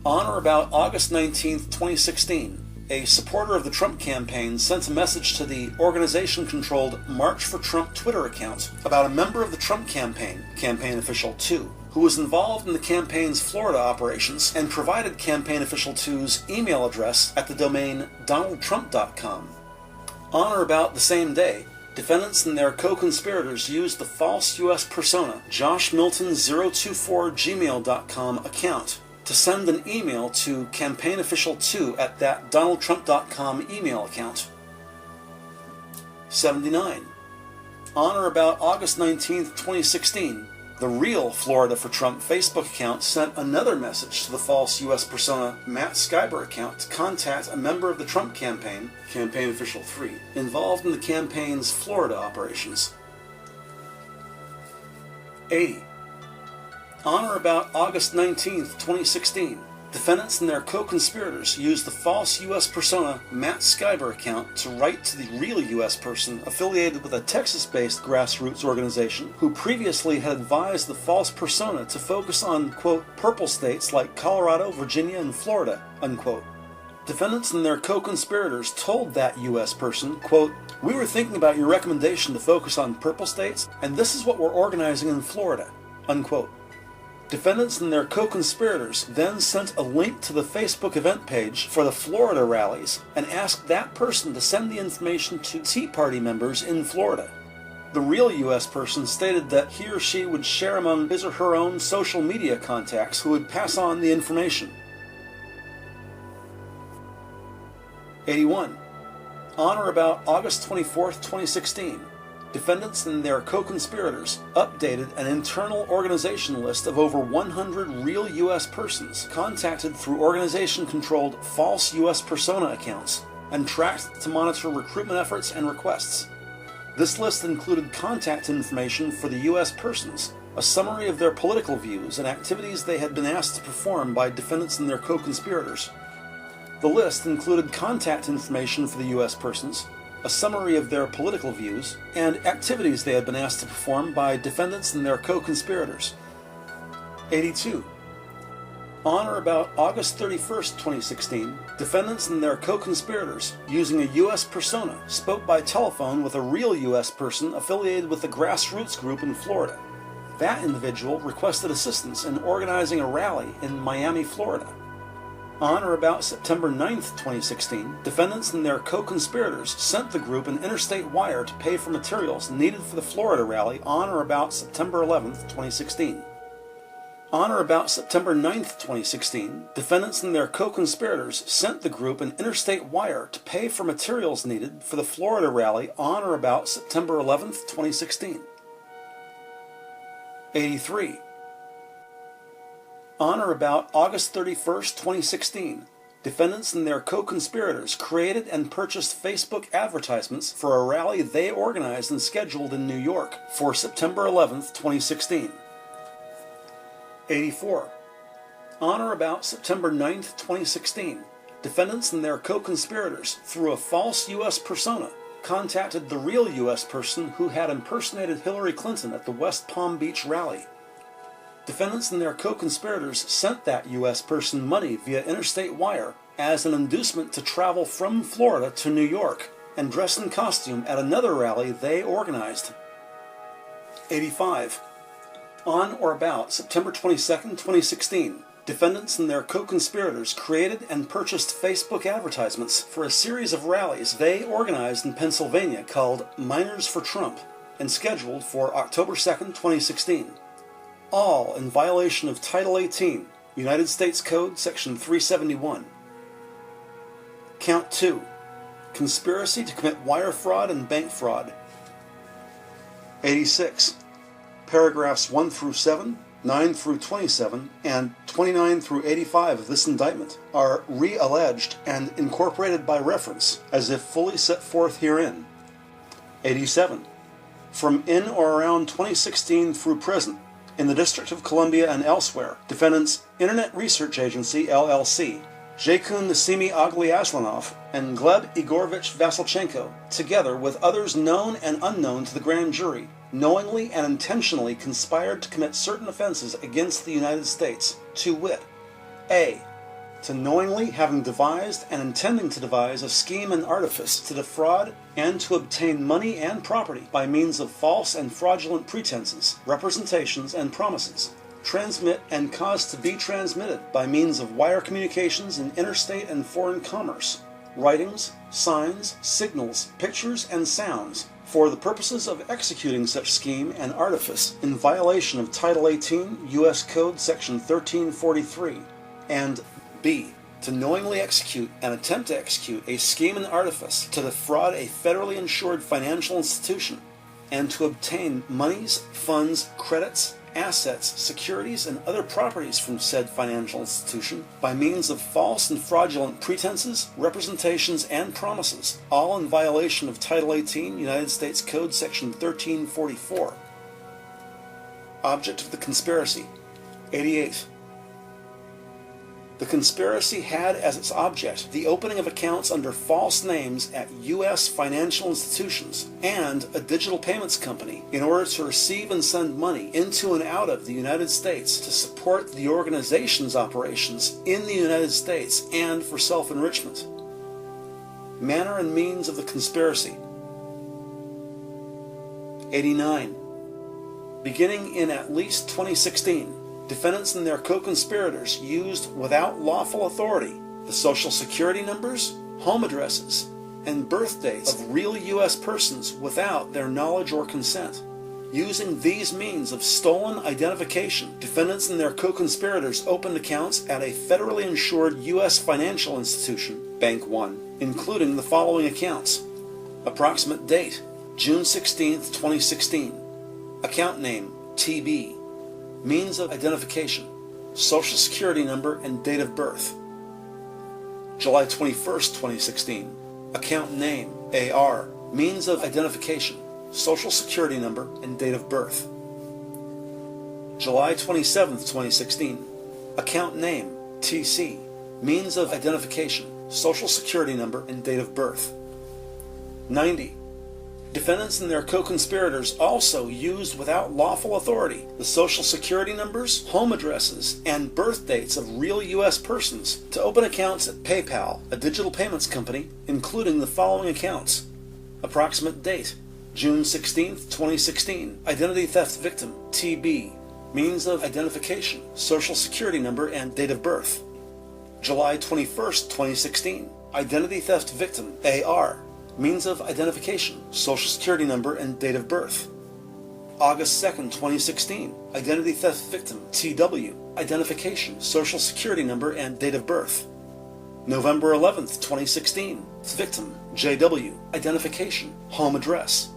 On or about August 19th, 2016, a supporter of the Trump campaign sent a message to the organization-controlled March for Trump Twitter account about a member of the Trump campaign, Campaign Official 2, who was involved in the campaign's Florida operations and provided Campaign Official 2's email address at the domain donaldtrump.com. On or about the same day, defendants and their co-conspirators used the false U.S. persona joshmilton024gmail.com account to send an email to campaignofficial2 at that donaldtrump.com email account. 79. On or about August 19, 2016, the Real Florida for Trump Facebook account sent another message to the false U.S. persona Matt Skyber account to contact a member of the Trump campaign, Campaign Official 3, involved in the campaign's Florida operations. 80. On or about August 19, 2016, defendants and their co-conspirators used the false U.S. persona Matt Skyber account to write to the real U.S. person affiliated with a Texas-based grassroots organization who previously had advised the false persona to focus on, quote, purple states like Colorado, Virginia, and Florida, unquote. Defendants and their co-conspirators told that U.S. person, quote, we were thinking about your recommendation to focus on purple states, and this is what we're organizing in Florida, unquote. Defendants and their co-conspirators then sent a link to the Facebook event page for the Florida rallies and asked that person to send the information to Tea Party members in Florida. The real U.S. person stated that he or she would share among his or her own social media contacts who would pass on the information. 81. On or about August 24, 2016, defendants and their co-conspirators updated an internal organization list of over 100 real U.S. persons contacted through organization-controlled false U.S. persona accounts and tracked to monitor recruitment efforts and requests. This list included contact information for the U.S. persons, a summary of their political views and activities they had been asked to perform by defendants and their co-conspirators. The list included contact information for the U.S. persons, a summary of their political views, and activities they had been asked to perform by defendants and their co-conspirators. 82. On or about August 31, 2016, defendants and their co-conspirators, using a U.S. persona, spoke by telephone with a real U.S. person affiliated with the grassroots group in Florida. That individual requested assistance in organizing a rally in Miami, Florida. On or about September 9, 2016, defendants and their co-conspirators sent the group an interstate wire to pay for materials needed for the Florida rally on or about September 11, 2016. On or about September 9, 2016, defendants and their co-conspirators sent the group an interstate wire to pay for materials needed for the Florida rally on or about September 11, 2016. 83. On or about August 31, 2016, defendants and their co-conspirators created and purchased Facebook advertisements for a rally they organized and scheduled in New York for September 11, 2016. 84. On or about September 9, 2016, defendants and their co-conspirators, through a false U.S. persona, contacted the real U.S. person who had impersonated Hillary Clinton at the West Palm Beach rally. Defendants and their co-conspirators sent that U.S. person money via interstate wire as an inducement to travel from Florida to New York and dress in costume at another rally they organized. 85. On or about September 22, 2016, defendants and their co-conspirators created and purchased Facebook advertisements for a series of rallies they organized in Pennsylvania called Miners for Trump and scheduled for October 2, 2016. All in violation of Title 18, United States Code, Section 371. Count 2. Conspiracy to commit wire fraud and bank fraud. 86. Paragraphs 1 through 7, 9 through 27, and 29 through 85 of this indictment are re-alleged and incorporated by reference, as if fully set forth herein. 87. From in or around 2016 through present, in the District of Columbia and elsewhere, defendants Internet Research Agency, LLC, Jekun Nasimi Aglyaslanov, and Gleb Igorovich Vasilchenko, together with others known and unknown to the grand jury, knowingly and intentionally conspired to commit certain offenses against the United States, to wit: A. to knowingly having devised and intending to devise a scheme and artifice to defraud and to obtain money and property by means of false and fraudulent pretenses, representations, and promises, transmit and cause to be transmitted by means of wire communications in interstate and foreign commerce, writings, signs, signals, pictures, and sounds, for the purposes of executing such scheme and artifice in violation of Title 18 U.S. Code Section 1343, and B. To knowingly execute and attempt to execute a scheme and artifice to defraud a federally insured financial institution and to obtain monies, funds, credits, assets, securities, and other properties from said financial institution by means of false and fraudulent pretenses, representations, and promises, all in violation of Title 18 United States Code Section 1344. Object of the conspiracy. 88. The conspiracy had as its object the opening of accounts under false names at U.S. financial institutions and a digital payments company in order to receive and send money into and out of the United States to support the organization's operations in the United States and for self-enrichment. Manner and means of the conspiracy. 89. Beginning in at least 2016, defendants and their co-conspirators used without lawful authority the social security numbers, home addresses, and birth dates of real U.S. persons without their knowledge or consent. Using these means of stolen identification, defendants and their co-conspirators opened accounts at a federally insured U.S. financial institution, Bank 1, including the following accounts. Approximate date, June 16, 2016. Account name, TB. Means of identification, social security number and date of birth. July 21st, 2016. Account name, AR. Means of identification, social security number and date of birth. July 27th, 2016. Account name, TC. Means of identification, social security number and date of birth. 90. Defendants and their co-conspirators also used without lawful authority the social security numbers, home addresses, and birth dates of real U.S. persons to open accounts at PayPal, a digital payments company, including the following accounts. Approximate date, June 16, 2016. Identity theft victim, TB. Means of identification, social security number and date of birth. July 21st, 2016. Identity theft victim, AR. Means of identification, social security number and date of birth. August 2nd, 2016. Identity theft victim, TW. Identification, social security number and date of birth. November 11th, 2016. Victim, JW. Identification, home address.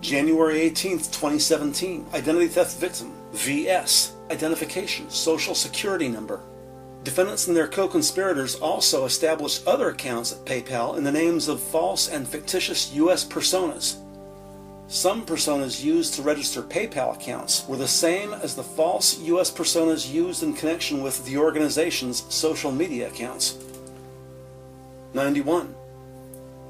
January 18th, 2017. Identity theft victim, VS. Identification, social security number. Defendants and their co-conspirators also established other accounts at PayPal in the names of false and fictitious U.S. personas. Some personas used to register PayPal accounts were the same as the false U.S. personas used in connection with the organization's social media accounts. 91.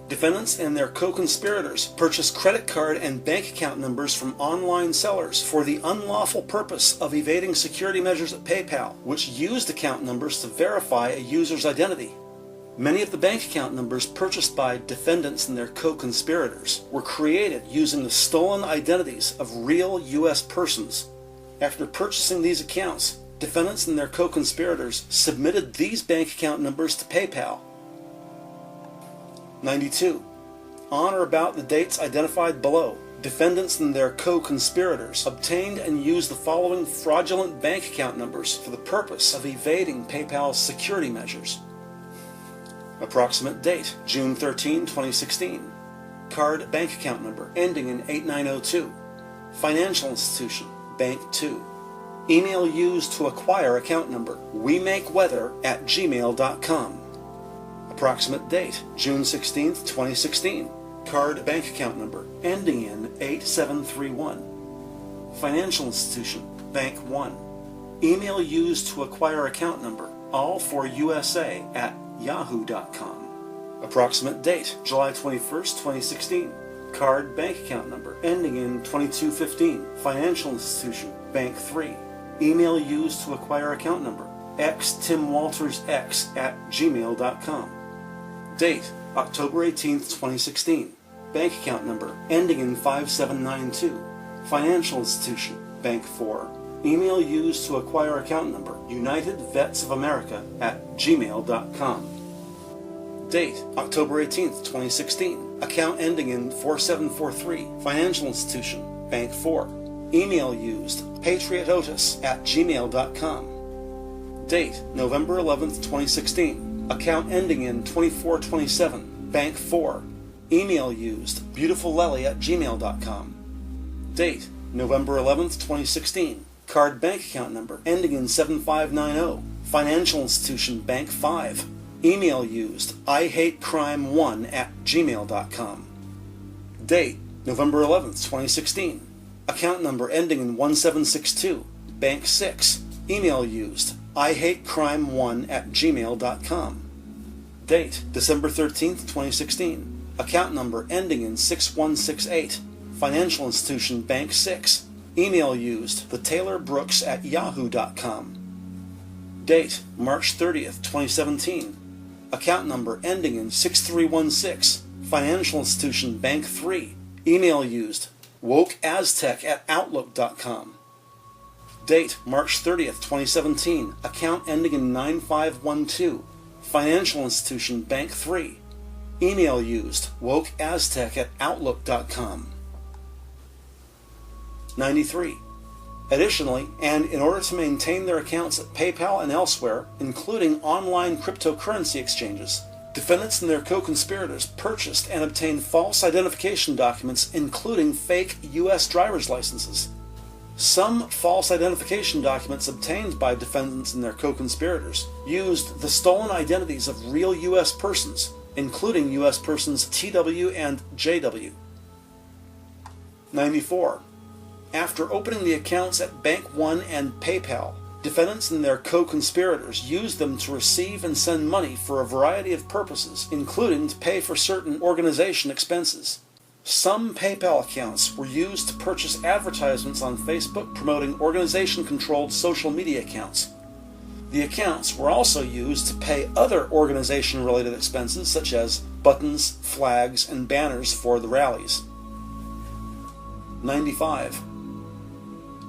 Defendants and their co-conspirators purchased credit card and bank account numbers from online sellers for the unlawful purpose of evading security measures at PayPal, which used account numbers to verify a user's identity. Many of the bank account numbers purchased by defendants and their co-conspirators were created using the stolen identities of real U.S. persons. After purchasing these accounts, defendants and their co-conspirators submitted these bank account numbers to PayPal. 92. On or about the dates identified below, defendants and their co-conspirators obtained and used the following fraudulent bank account numbers for the purpose of evading PayPal's security measures. Approximate date, June 13, 2016. Card bank account number ending in 8902. Financial institution, Bank 2. Email used to acquire account number, wemakeweather@gmail.com. Approximate date, June 16, 2016. Card bank account number ending in 8731. Financial institution, Bank 1. Email used to acquire account number, allforusa@yahoo.com. Approximate date, July 21st, 2016. Card bank account number ending in 2215. Financial institution, Bank 3. Email used to acquire account number, xtimwaltersx@gmail.com. Date, October 18th, 2016. Bank account number ending in 5792. Financial institution, Bank 4. Email used to acquire account number, UnitedVetsOfAmerica@gmail.com. Date, October 18th, 2016. Account ending in 4743. Financial institution, Bank 4. Email used, patriototis@gmail.com. Date, November 11th, 2016. Account ending in 2427. Bank 4. Email used, beautifullelly@gmail.com. Date, November 11th, 2016. Card bank account number ending in 7590. Financial institution, Bank 5. Email used, ihatecrime1@gmail.com. Date, November 11th, 2016. Account number ending in 1762. Bank 6. Email used, ihatecrime1@gmail.com. Date, December 13th, 2016. Account number ending in 6168. Financial institution, Bank 6. Email used, thetaylerbrooks@yahoo.com. Date, March 30th, 2017. Account number ending in 6316. Financial institution, Bank 3. Email used, wokeaztec@outlook.com. Date, March 30th, 2017. Account ending in 9512. Financial institution, Bank 3. Email used, wokeaztec@outlook.com. 93. Additionally, and in order to maintain their accounts at PayPal and elsewhere, including online cryptocurrency exchanges, defendants and their co-conspirators purchased and obtained false identification documents, including fake U.S. driver's licenses. Some false identification documents obtained by defendants and their co-conspirators used the stolen identities of real U.S. persons, including U.S. persons TW and JW. 94. After opening the accounts at Bank 1 and PayPal, defendants and their co-conspirators used them to receive and send money for a variety of purposes, including to pay for certain organization expenses. Some PayPal accounts were used to purchase advertisements on Facebook promoting organization-controlled social media accounts. The accounts were also used to pay other organization-related expenses such as buttons, flags, and banners for the rallies. 95.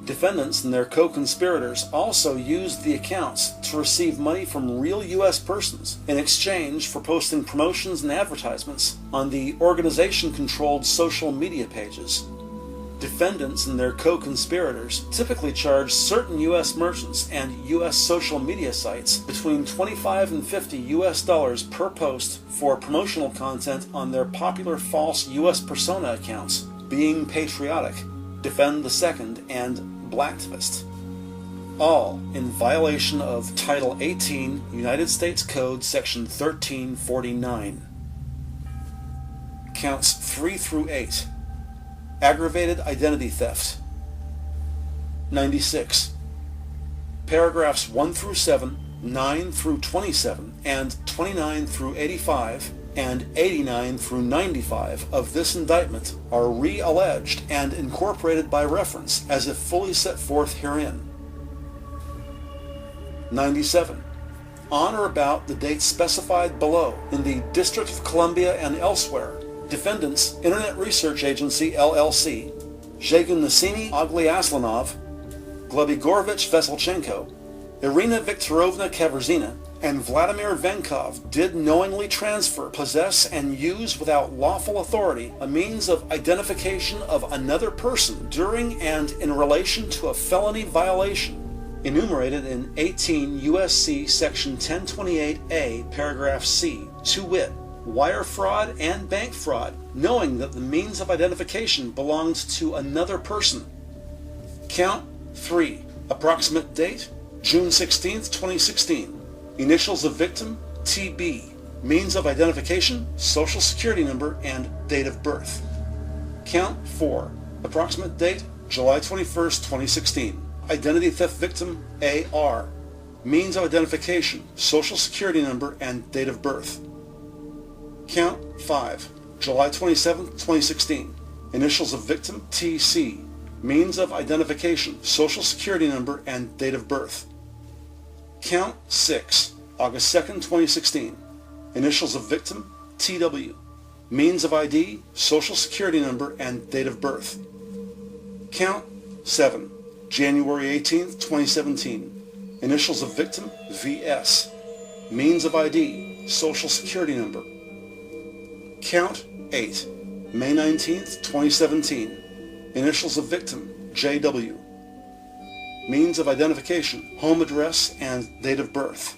Defendants and their co-conspirators also used the accounts to receive money from real U.S. persons in exchange for posting promotions and advertisements on the organization-controlled social media pages. Defendants and their co-conspirators typically charge certain U.S. merchants and U.S. social media sites between $25 and $50 US per post for promotional content on their popular false U.S. persona accounts, Being Patriotic, Defend the Second, and Blacktivist, all in violation of Title 18, United States Code, Section 1349. Counts 3 through 8. Aggravated identity theft. 96. Paragraphs 1 through 7, 9 through 27, and 29 through 85, and 89 through 95 of this indictment are re-alleged and incorporated by reference as if fully set forth herein. 97. On or about the dates specified below in the District of Columbia and elsewhere, defendants Internet Research Agency LLC, Zhagan Nassimi Ogliaslanov, Globigorovich Veselchenko, Irina Viktorovna Kaverzina, and Vladimir Venkov did knowingly transfer, possess, and use without lawful authority a means of identification of another person during and in relation to a felony violation enumerated in 18 U.S.C. Section 1028A, Paragraph C, to wit, wire fraud and bank fraud, knowing that the means of identification belonged to another person. Count 3. Approximate date, June 16, 2016. Initials of victim, TB. Means of identification, social security number, and date of birth. Count 4. Approximate date, July 21, 2016. Identity theft victim, AR. Means of identification, social security number, and date of birth. Count 5. July 27, 2016. Initials of victim, TC. Means of identification, social security number, and date of birth. Count 6, August 2nd, 2016. Initials of victim, TW. Means of ID, social security number, and date of birth. Count 7, January 18th, 2017. Initials of victim, VS. Means of ID, social security number. Count 8, May 19th, 2017. Initials of victim, JW. Means of identification, home address, and date of birth.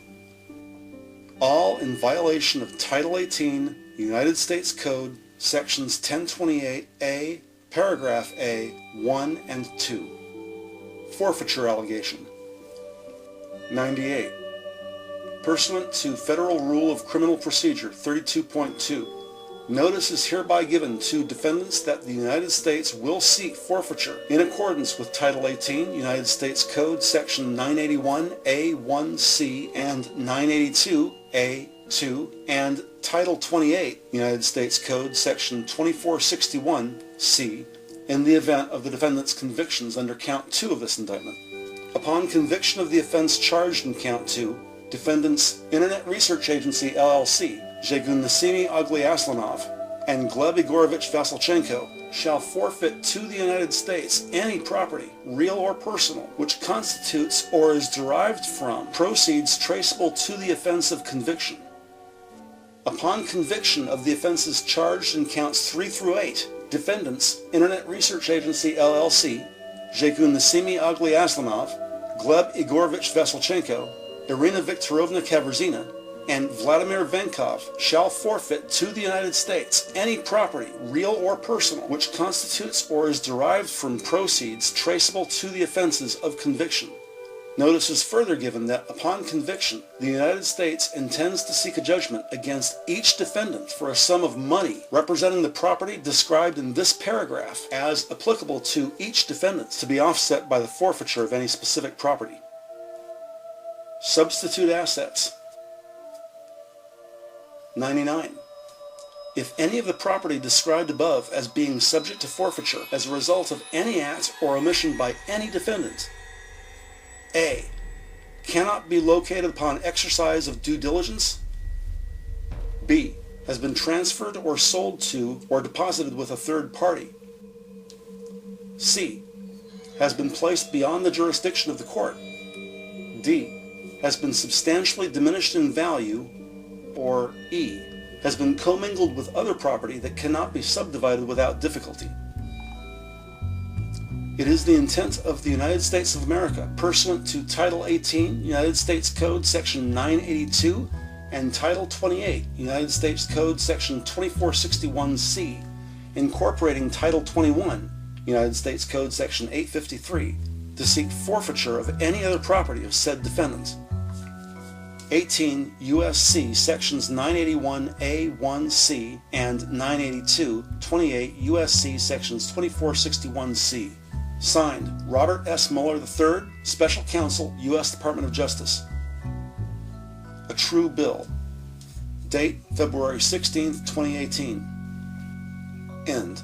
All in violation of Title 18, United States Code, Sections 1028A, Paragraph A, 1 and 2. Forfeiture allegation. 98. Pursuant to Federal Rule of Criminal Procedure 32.2, notice is hereby given to defendants that the United States will seek forfeiture in accordance with Title 18, United States Code, Section 981A1C and 982A2, and Title 28, United States Code, Section 2461C, in the event of the defendant's convictions under Count 2 of this indictment. Upon conviction of the offense charged in Count 2, defendants Internet Research Agency, LLC, Zhegun Nasimi Aslanov, and Gleb Igorovich Vasilchenko shall forfeit to the United States any property, real or personal, which constitutes or is derived from proceeds traceable to the offense of conviction. Upon conviction of the offenses charged in Counts 3 through 8, defendants Internet Research Agency, LLC, Zhegun Nasimi Aslanov, Gleb Igorovich Vasilchenko, Irina Viktorovna Kaverzina, and Vladimir Venkov shall forfeit to the United States any property, real or personal, which constitutes or is derived from proceeds traceable to the offenses of conviction. Notice is further given that upon conviction, the United States intends to seek a judgment against each defendant for a sum of money representing the property described in this paragraph as applicable to each defendant, to be offset by the forfeiture of any specific property. Substitute assets. 99. If any of the property described above as being subject to forfeiture as a result of any act or omission by any defendant, A. Cannot be located upon exercise of due diligence. B. Has been transferred or sold to or deposited with a third party. C. Has been placed beyond the jurisdiction of the court. D. Has been substantially diminished in value. Or E. Has been commingled with other property that cannot be subdivided without difficulty. It is the intent of the United States of America, pursuant to Title 18, United States Code, Section 982, and Title 28, United States Code, Section 2461C, incorporating Title 21, United States Code, Section 853, to seek forfeiture of any other property of said defendant. 18 U.S.C. Sections 981A1C and 982, 28 U.S.C. Sections 2461C. Signed, Robert S. Mueller III, Special Counsel, U.S. Department of Justice. A true bill. Date, February 16, 2018. End.